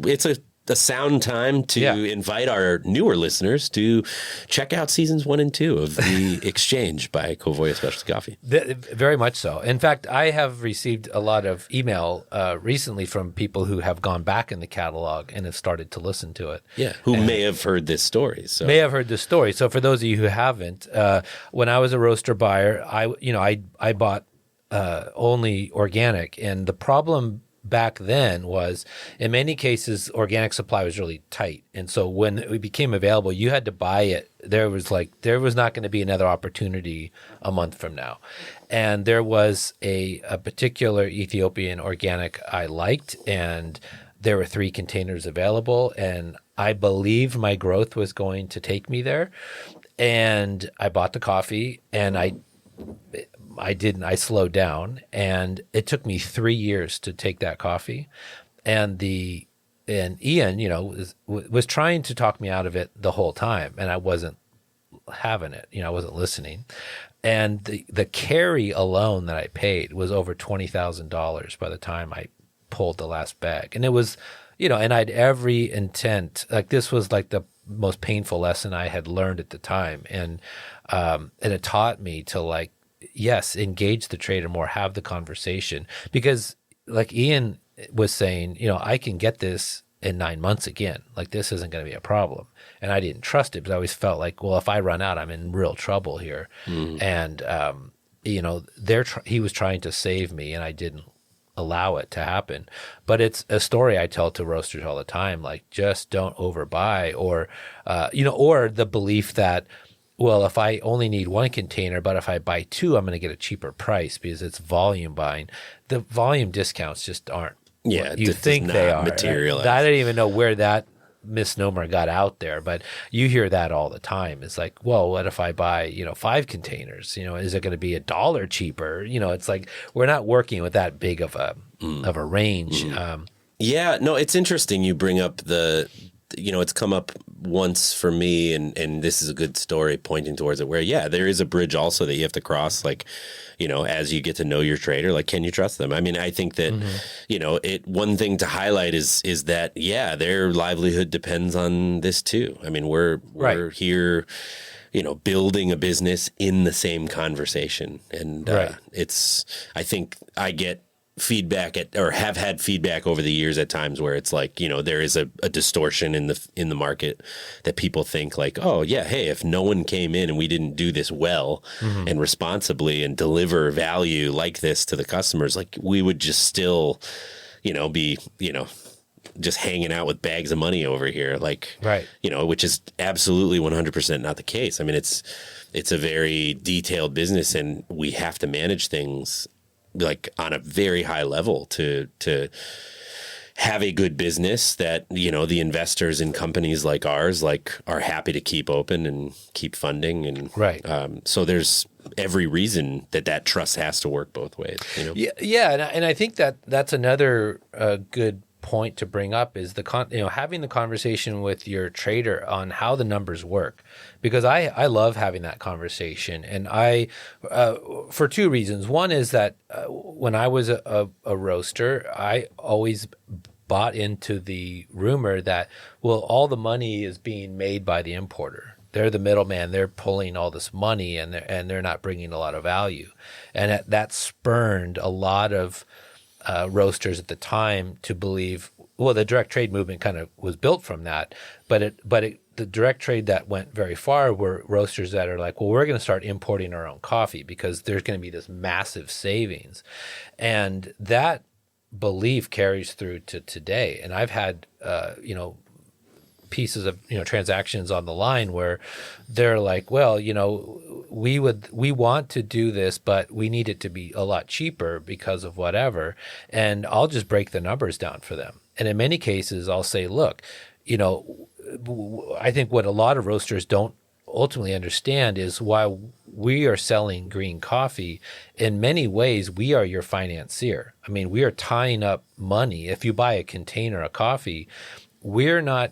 it's a sound time to invite our newer listeners to check out seasons 1 and 2 of The Exchange by Kovoya Specialty Coffee. Very much so. In fact, I have received a lot of email recently from people who have gone back in the catalog and have started to listen to it. Yeah, who may have heard this story. So. May have heard this story. So for those of you who haven't, when I was a roaster buyer, I bought only organic, and the problem back then was in many cases organic supply was really tight, and so when it became available you had to buy it. There was not going to be another opportunity a month from now, and there was a particular Ethiopian organic I liked, and there were 3 containers available, and I believe my growth was going to take me there, and I bought the coffee, and I slowed down, and it took me 3 years to take that coffee. And Ian, was trying to talk me out of it the whole time, and I wasn't having it. I wasn't listening. And the carry alone that I paid was over $20,000 by the time I pulled the last bag. And it was, and I had every intent, like this was like the most painful lesson I had learned at the time. And it taught me to yes, engage the trader more, have the conversation, because like Ian was saying, I can get this in 9 months again. Like this isn't going to be a problem. And I didn't trust it because I always felt like, well, if I run out, I'm in real trouble here. And, he was trying to save me, and I didn't allow it to happen. But it's a story I tell to roasters all the time, like just don't overbuy, or the belief that, well, if I only need 1 container, but if I buy 2, I'm going to get a cheaper price because it's volume buying. The volume discounts just aren't what you think they are. Materialize. I don't even know where that misnomer got out there, but you hear that all the time. It's like, well, what if I buy, 5 containers? Is it going to be $1 cheaper? It's like we're not working with that big of a range. It's interesting you bring up it's come up once for me, and this is a good story pointing towards it, where, there is a bridge also that you have to cross, as you get to know your trader, like, can you trust them? I mean, I think that, one thing to highlight is that, their livelihood depends on this too. I mean, we're here, building a business in the same conversation. And I think I get feedback or have had feedback over the years at times where it's like, there is a distortion in the market that people think like, oh yeah, hey, if no one came in and we didn't do this well and responsibly and deliver value like this to the customers, like we would just still, be, just hanging out with bags of money over here. Like, which is absolutely 100% not the case. I mean, it's a very detailed business, and we have to manage things like on a very high level to have a good business that, the investors in companies like ours, are happy to keep open and keep funding. And so there's every reason that trust has to work both ways. Yeah. And I think that's another good point to bring up is having the conversation with your trader on how the numbers work, because I love having that conversation, and I for 2 reasons. One is that when I was a roaster, I always bought into the rumor that, well, all the money is being made by the importer. They're the middleman. They're pulling all this money, and they're not bringing a lot of value, and that spurned a lot of roasters at the time to believe, well, the direct trade movement kind of was built from that, but the direct trade that went very far were roasters that are like, well, we're going to start importing our own coffee because there's going to be this massive savings, and that belief carries through to today. And I've had pieces of transactions on the line where they're like, well, we want to do this, but we need it to be a lot cheaper because of whatever, and I'll just break the numbers down for them. And in many cases I'll say, look, I think what a lot of roasters don't ultimately understand is while we are selling green coffee, in many ways, we are your financier. I mean, we are tying up money. If you buy a container of coffee, we're not,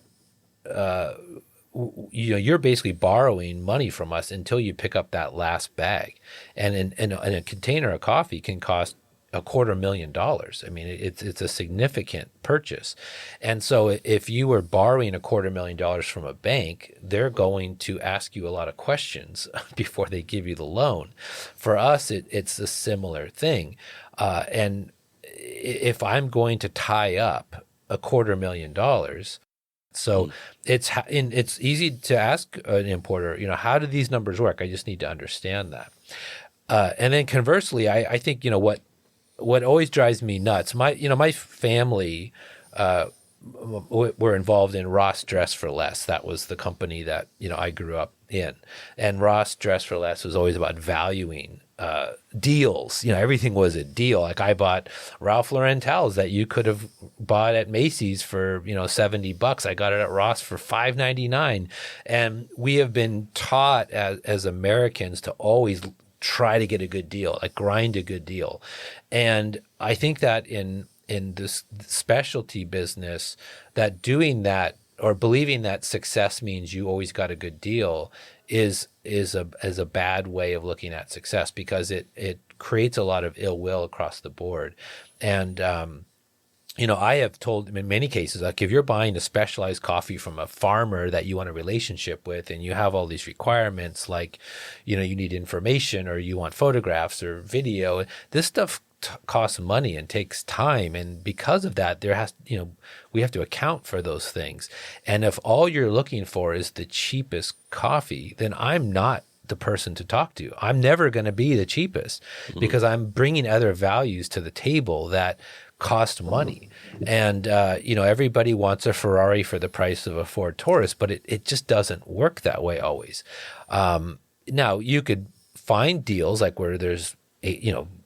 you're basically borrowing money from us until you pick up that last bag. And a container of coffee can cost $250,000. I mean, it's a significant purchase. And so if you were borrowing $250,000 from a bank, they're going to ask you a lot of questions before they give you the loan. For us, it's a similar thing. And if I'm going to tie up $250,000, so it's easy to ask an importer, how do these numbers work? I just need to understand that. And then conversely, I think, what always drives me nuts, my family were involved in Ross Dress for Less. That was the company that, I grew up in. And Ross Dress for Less was always about valuing deals. Everything was a deal. Like I bought Ralph Lauren towels that you could have bought at Macy's for, $70. I got it at Ross for $5.99. And we have been taught as Americans to always try to get a good deal, like grind a good deal. And I think that in this specialty business, that doing that or believing that success means you always got a good deal is a bad way of looking at success, because it creates a lot of ill will across the board. And I have told in many cases, like if you're buying a specialized coffee from a farmer that you want a relationship with, and you have all these requirements, like, you need information or you want photographs or video, this stuff costs money and takes time. And because of that, we have to account for those things. And if all you're looking for is the cheapest coffee, then I'm not the person to talk to. I'm never going to be the cheapest, because I'm bringing other values to the table that cost money. And, everybody wants a Ferrari for the price of a Ford Taurus, but it just doesn't work that way always. Now you could find deals like where there's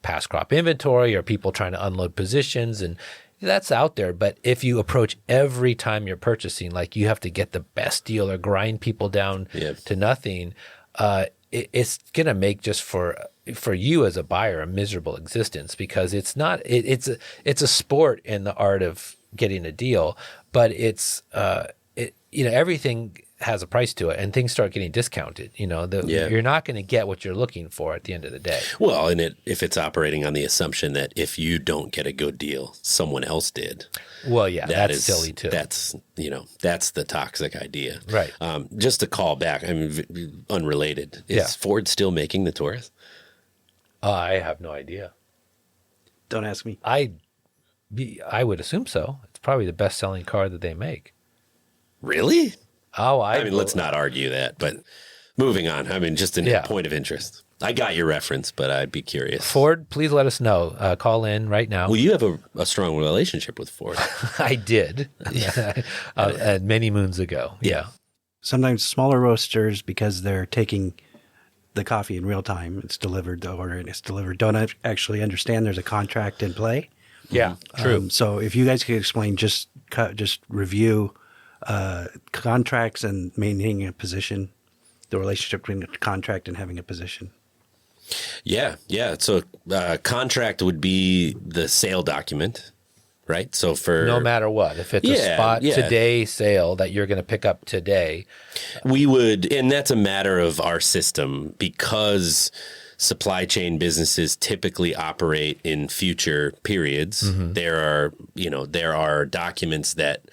past crop inventory or people trying to unload positions, and that's out there. But if you approach every time you're purchasing, like you have to get the best deal or grind people down to nothing, it's going to make just for you as a buyer a miserable existence, because it's not, it's a sport in the art of getting a deal, but it's, everything has a price to it, and things start getting discounted. You're not going to get what you're looking for at the end of the day. Well, and if it's operating on the assumption that if you don't get a good deal, someone else did. Well, yeah, that's silly too. That's the toxic idea. Right. Just to call back, unrelated, is Ford still making the Taurus? I have no idea. Don't ask me. I would assume so. It's probably the best-selling car that they make. Really? Oh, let's not argue that, but moving on. Just a point of interest. I got your reference, but I'd be curious. Ford, please let us know. Call in right now. Well, you have a strong relationship with Ford. I did. Many moons ago. Yeah. Sometimes smaller roasters, because they're taking the coffee in real time, it's delivered, the order, and it's delivered, don't actually understand there's a contract in play. Yeah, true. So if you guys could explain, just review contracts and maintaining a position, the relationship between the contract and having a position. Yeah. So contract would be the sale document, right? So for no matter what, if it's a spot today sale that you're going to pick up today, we would, and that's a matter of our system, because supply chain businesses typically operate in future periods. Mm-hmm. There are documents that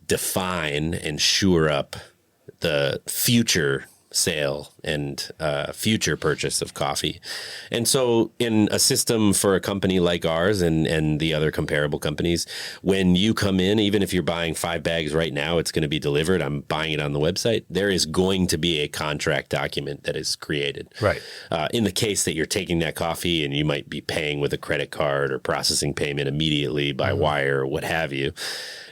define and shore up the future sale and future purchase of coffee. And so in a system for a company like ours and the other comparable companies, when you come in, even if you're buying 5 bags right now, it's going to be delivered. I'm buying it on the website. There is going to be a contract document that is created. Right. In the case that you're taking that coffee and you might be paying with a credit card or processing payment immediately by wire or what have you,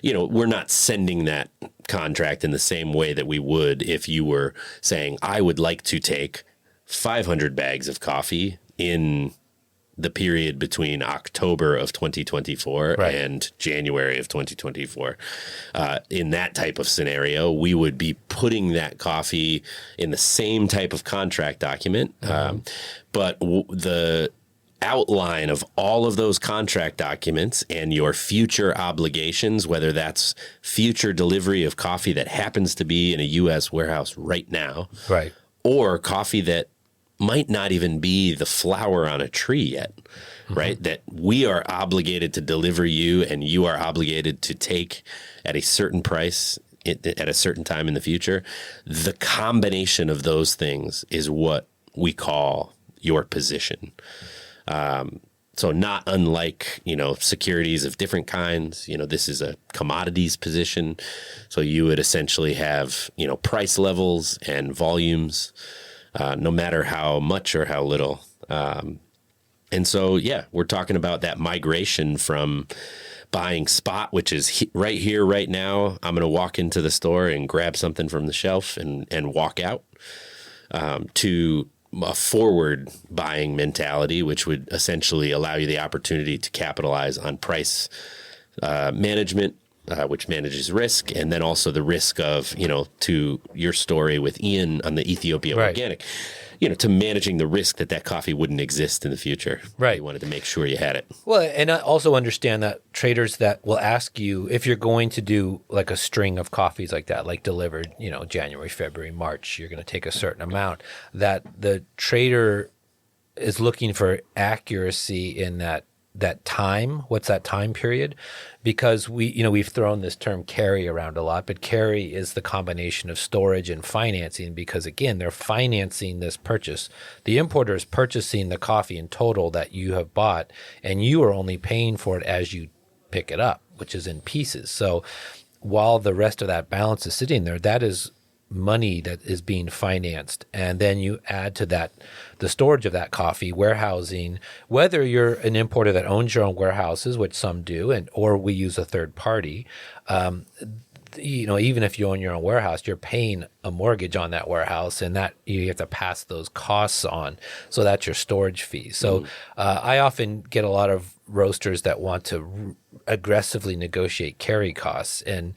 we're not sending that contract in the same way that we would if you were saying, I would like to take 500 bags of coffee in the period between October of 2024 Right. and January of 2024. In that type of scenario, we would be putting that coffee in the same type of contract document, but the outline of all of those contract documents and your future obligations, whether that's future delivery of coffee that happens to be in a U.S. warehouse right now, Right. or coffee that might not even be the flower on a tree yet, right? That we are obligated to deliver you and you are obligated to take at a certain price at a certain time in the future. The combination of those things is what we call your position. So not unlike, securities of different kinds, this is a commodities position. So you would essentially have, price levels and volumes, no matter how much or how little. And so, yeah, we're talking about that migration from buying spot, which is right here, right now. I'm going to walk into the store and grab something from the shelf and walk out, to a forward buying mentality, which would essentially allow you the opportunity to capitalize on price management, which manages risk, and then also the risk of, to your story with Ian on the Ethiopia Right. Organic, to managing the risk that coffee wouldn't exist in the future. Right. You wanted to make sure you had it. Well, and I also understand that traders that will ask you if you're going to do like a string of coffees like that, like delivered, January, February, March, you're going to take a certain amount, that the trader is looking for accuracy in that time. What's that time period? Because we've thrown this term carry around a lot, but carry is the combination of storage and financing, because again, they're financing this purchase. The importer is purchasing the coffee in total that you have bought, and you are only paying for it as you pick it up, which is in pieces. So while the rest of that balance is sitting there, that is money that is being financed. And then you add to that the storage of that coffee, warehousing, whether you're an importer that owns your own warehouses, which some do, or we use a third party. Even if you own your own warehouse, you're paying a mortgage on that warehouse, and that you have to pass those costs on. So that's your storage fee. So I often get a lot of roasters that want to aggressively negotiate carry costs, and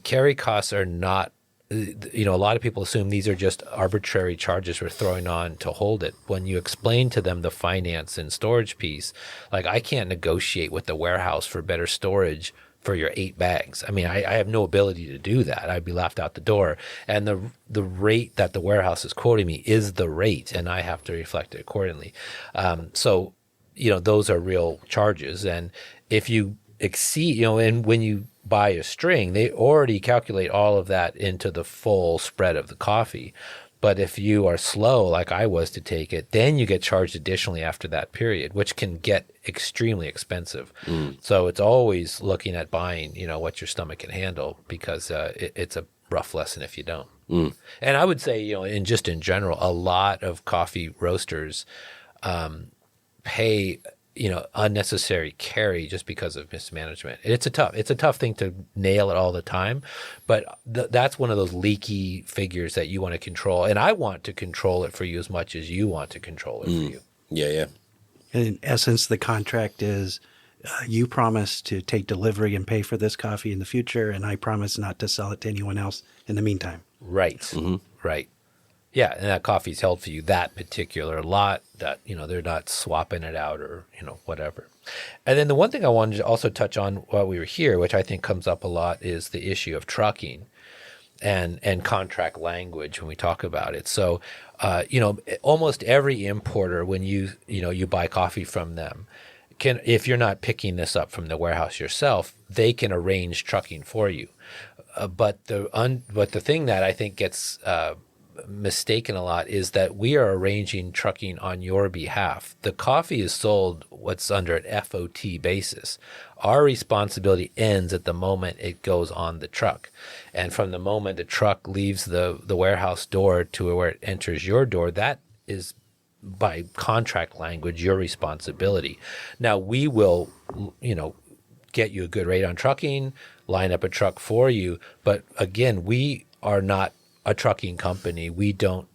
carry costs are not, a lot of people assume these are just arbitrary charges we're throwing on to hold it. When you explain to them the finance and storage piece, like I can't negotiate with the warehouse for better storage for your 8 bags. I mean, I have no ability to do that. I'd be laughed out the door. And the rate that the warehouse is quoting me is the rate, and I have to reflect it accordingly. So those are real charges. And if you exceed, and when you buy a string, they already calculate all of that into the full spread of the coffee. But if you are slow, like I was to take it, then you get charged additionally after that period, which can get extremely expensive. So it's always looking at buying, what your stomach can handle, because it's a rough lesson if you don't. And I would say, in general, a lot of coffee roasters pay unnecessary carry just because of mismanagement. It's a tough thing to nail it all the time, but that's one of those leaky figures that you want to control. And I want to control it for you as much as you want to control it for you. Yeah. And in essence, the contract is you promise to take delivery and pay for this coffee in the future, and I promise not to sell it to anyone else in the meantime. Right. Right. Yeah, and that coffee's held for you that particular lot, that, they're not swapping it out or, whatever. And then the one thing I wanted to also touch on while we were here, which I think comes up a lot, is the issue of trucking and contract language when we talk about it. So, almost every importer, when you buy coffee from them, can, if you're not picking this up from the warehouse yourself, they can arrange trucking for you. But the thing that I think gets mistaken a lot is that we are arranging trucking on your behalf. The coffee is sold what's under an FOT basis. Our responsibility ends at the moment it goes on the truck. And from the moment the truck leaves the warehouse door to where it enters your door, that is, by contract language, your responsibility. Now, we will, get you a good rate on trucking, line up a truck for you. But again, we are not a trucking company. We don't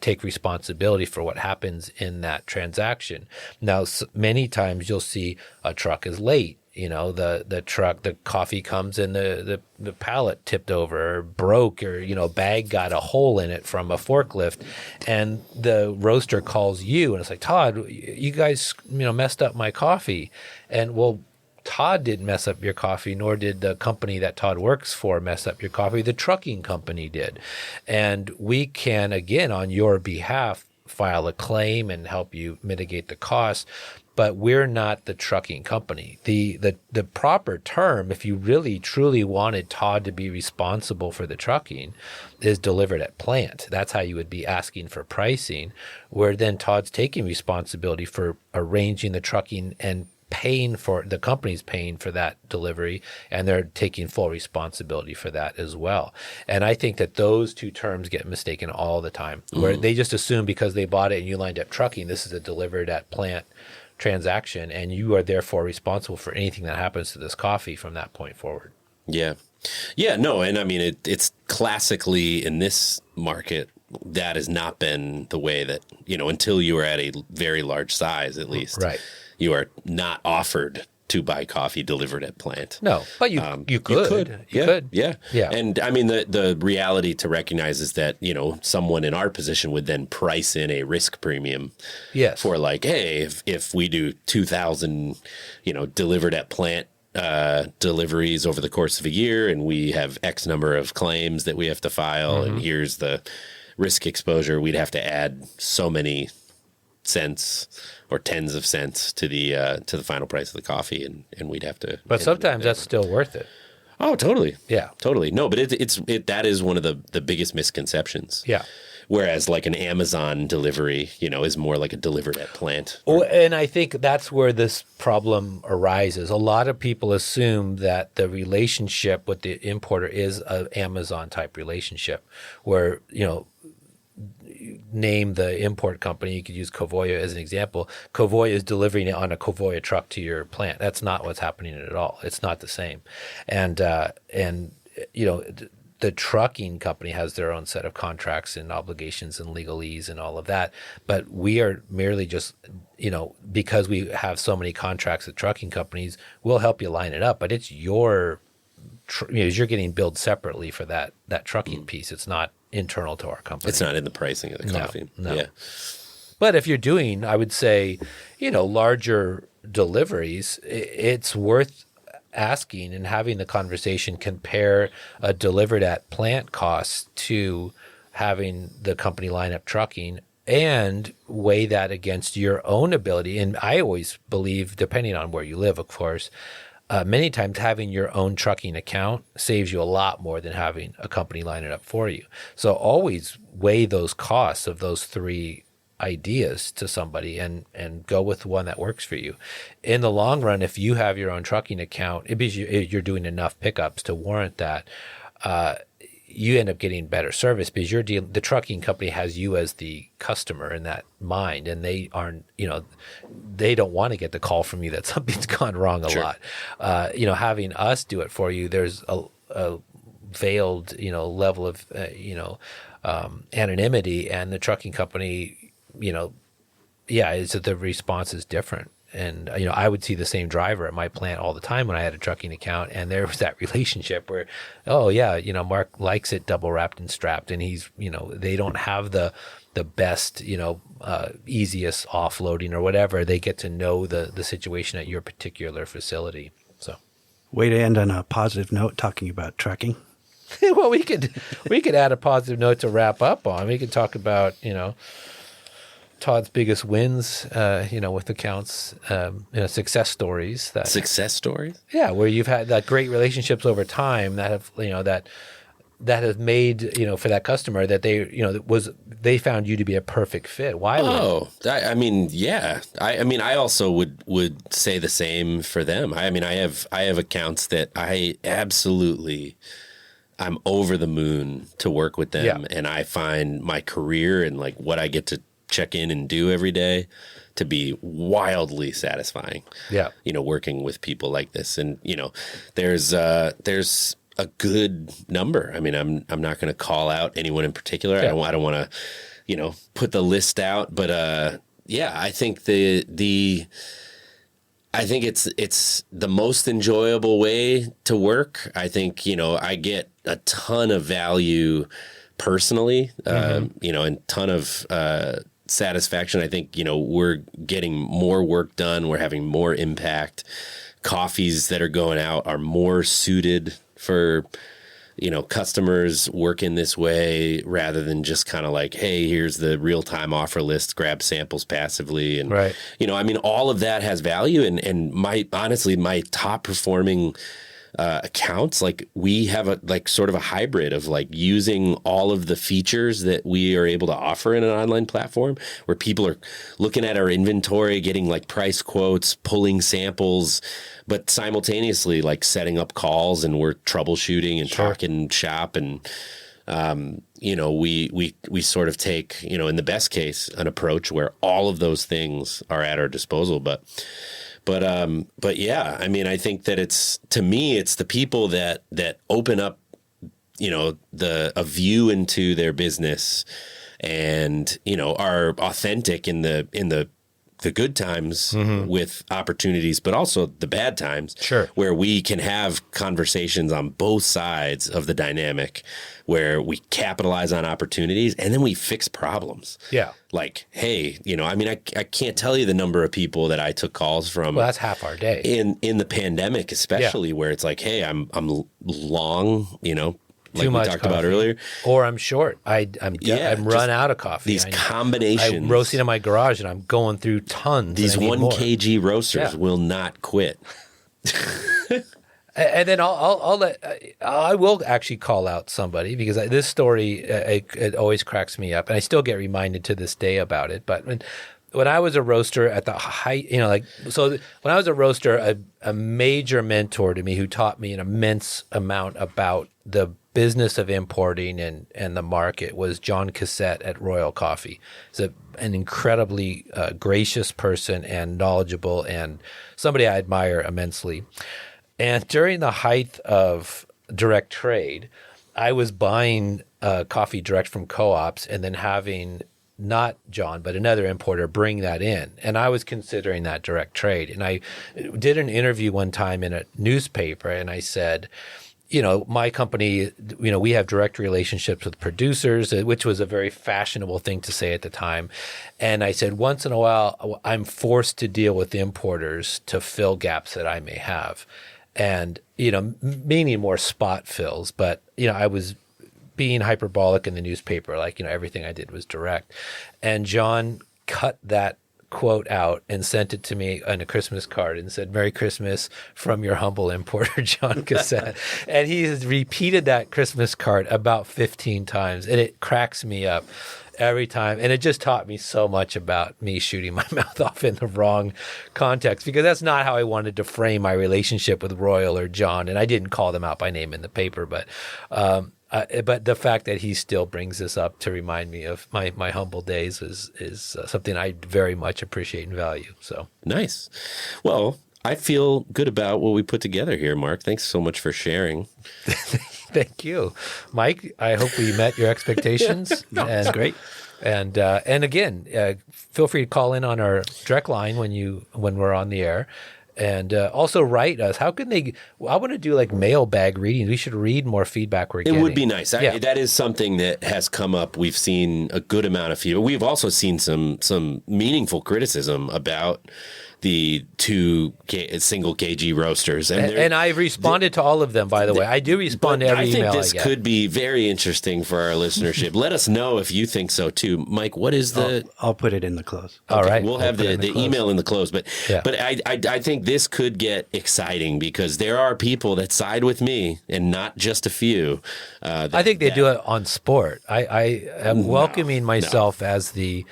take responsibility for what happens in that transaction. Now, many times you'll see a truck is late. The coffee comes and the pallet tipped over or broke, or, bag got a hole in it from a forklift, and the roaster calls you and it's like, Todd, you guys, messed up my coffee. And well, Todd didn't mess up your coffee, nor did the company that Todd works for mess up your coffee. The trucking company did. And we can, again, on your behalf, file a claim and help you mitigate the cost. But we're not the trucking company. The proper term, if you really truly wanted Todd to be responsible for the trucking, is delivered at plant. That's how you would be asking for pricing, where then Todd's taking responsibility for arranging the trucking and the company's paying for that delivery, and they're taking full responsibility for that as well. And I think that those two terms get mistaken all the time, where they just assume because they bought it and you lined up trucking, this is a delivered at plant transaction, and you are therefore responsible for anything that happens to this coffee from that point forward. Yeah. No, and I mean, it's classically in this market, that has not been the way that, until you are at a very large size, at least. Right. You are not offered to buy coffee delivered at plant. No, but you could. You could. Yeah. And I mean, the reality to recognize is that, someone in our position would then price in a risk premium. Yes. For like, hey, if we do 2,000, delivered at plant deliveries over the course of a year, and we have X number of claims that we have to file, and here's the risk exposure, we'd have to add so many cents or tens of cents to the final price of the coffee, and we'd have to. But sometimes that's still worth it. Oh, totally. Yeah, totally. No, but that is one of the biggest misconceptions. Yeah. Whereas like an Amazon delivery, is more like a delivered at plant. And I think that's where this problem arises. A lot of people assume that the relationship with the importer is an Amazon type relationship, where name the import company. You could use Covoya as an example. Covoya is delivering it on a Covoya truck to your plant. That's not what's happening at all. It's not the same. And the trucking company has their own set of contracts and obligations and legalese and all of that. But we are merely just, because we have so many contracts with trucking companies, we'll help you line it up. But it's you're getting billed separately for that trucking piece. It's not internal to our company. It's not in the pricing of the coffee. No. Yeah. But if you're doing, I would say, larger deliveries, it's worth asking and having the conversation, compare a delivered at plant cost to having the company line up trucking, and weigh that against your own ability. And I always believe, depending on where you live, of course, many times having your own trucking account saves you a lot more than having a company line it up for you. So always weigh those costs of those three ideas to somebody and go with the one that works for you. In the long run, if you have your own trucking account, you're doing enough pickups to warrant that, you end up getting better service because the trucking company has you as the customer in that mind, and they aren't, they don't want to get the call from you that something's gone wrong a lot. Having us do it for you, there's a veiled, level of, anonymity, and the trucking company, the response is different. And, I would see the same driver at my plant all the time when I had a trucking account. And there was that relationship where, Mark likes it double wrapped and strapped. And he's, they don't have the best, easiest offloading or whatever. They get to know the situation at your particular facility. So, way to end on a positive note, talking about trucking. Well, we could add a positive note to wrap up on. We could talk about, Todd's biggest wins, with accounts, success stories. Success stories? Yeah, where you've had that great relationships over time that have, that has made, for that customer that they found you to be a perfect fit. Why? Yeah. I also would say the same for them. I have accounts that I'm over the moon to work with them, and I find my career and like what I get to check in and do every day to be wildly satisfying. Yeah. Working with people like this. And, there's a good number. I'm not going to call out anyone in particular. Yeah. I don't want to put the list out. But yeah, I think I think it's the most enjoyable way to work. I think, I get a ton of value personally, and ton of satisfaction. I think, we're getting more work done. We're having more impact. Coffees that are going out are more suited for, customers working this way rather than just kind of like, hey, here's the real-time offer list, grab samples passively. And, right. All of that has value. And my top performing accounts, like we have sort of a hybrid of like using all of the features that we are able to offer in an online platform where people are looking at our inventory, getting like price quotes, pulling samples, but simultaneously like setting up calls, and we're troubleshooting and talking shop. And, we sort of take, in the best case, an approach where all of those things are at our disposal. But yeah, I mean, I think that to me, it's the people that open up, a view into their business and, are authentic in the good times with opportunities, but also the bad times where we can have conversations on both sides of the dynamic where we capitalize on opportunities and then we fix problems. Yeah. Like, hey, I can't tell you the number of people that I took calls from. Well, that's half our day. In the pandemic, especially where it's like, hey, I'm long, like we talked about earlier. Or I'm short. I'm run out of coffee. These combinations. I'm roasting in my garage and I'm going through tons. These 1 kg roasters will not quit. And then I will actually call out somebody because this story, it always cracks me up. And I still get reminded to this day about it. But when I was a roaster at the height, when I was a roaster, a major mentor to me who taught me an immense amount about the business of importing and the market was John Cassette at Royal Coffee. He's an incredibly gracious person and knowledgeable and somebody I admire immensely. And during the height of direct trade, I was buying coffee direct from co-ops and then having not John, but another importer bring that in. And I was considering that direct trade. And I did an interview one time in a newspaper and I said, my company, we have direct relationships with producers, which was a very fashionable thing to say at the time. And I said, once in a while, I'm forced to deal with importers to fill gaps that I may have. And, meaning more spot fills. But, I was being hyperbolic in the newspaper, like, everything I did was direct. And John cut that quote out and sent it to me on a Christmas card and said, "Merry Christmas from your humble importer, John Cassette." And he has repeated that Christmas card about 15 times. And it cracks me up every time. And it just taught me so much about me shooting my mouth off in the wrong context, because that's not how I wanted to frame my relationship with Royal or John. And I didn't call them out by name in the paper, but the fact that he still brings this up to remind me of my humble days is something I very much appreciate and value. So nice. Well, I feel good about what we put together here, Mark. Thanks so much for sharing. Thank you, Mike. I hope we met your expectations. That's great. And again, feel free to call in on our direct line when we're on the air. And also write us. How can they? I want to do like mailbag readings. We should read more feedback we're getting. It would be nice. That is something that has come up. We've seen a good amount of feedback. We've also seen some meaningful criticism about the single kg roasters. And I've responded to all of them, by the way. I do respond to every email I get. I think this could be very interesting for our listenership. Let us know if you think so too. Mike, what is the... I'll put it in the close. Okay, all right. We'll have the email in the close. But I think this could get exciting because there are people that side with me and not just a few. I think they do it on sport. I am welcoming myself as the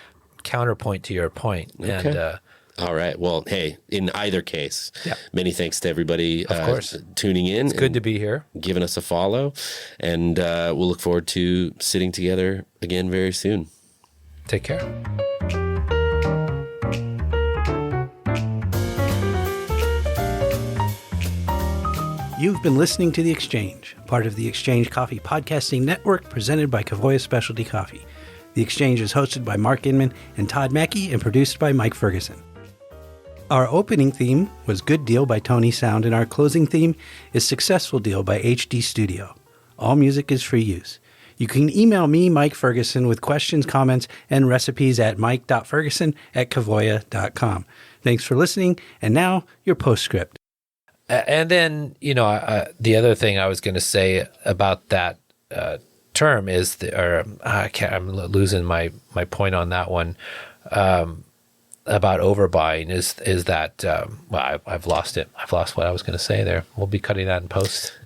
counterpoint to your point. Okay. And all right. Well, hey, in either case, many thanks to everybody of course. Tuning in. It's good to be here. Giving us a follow. And we'll look forward to sitting together again very soon. Take care. You've been listening to The Exchange, part of the Exchange Coffee Podcasting Network presented by Kavoya Specialty Coffee. The Exchange is hosted by Mark Inman and Todd Mackey and produced by Mike Ferguson. Our opening theme was Good Deal by Tony Sound, and our closing theme is Successful Deal by HD Studio. All music is free use. You can email me, Mike Ferguson, with questions, comments, and recipes at mike.ferguson@kavoya.com. Thanks for listening, and now your postscript. And then, the other thing I was going to say about that term is, I'm losing my point on that one, about overbuying is that, I've lost it. I've lost what I was going to say there. We'll be cutting that in post.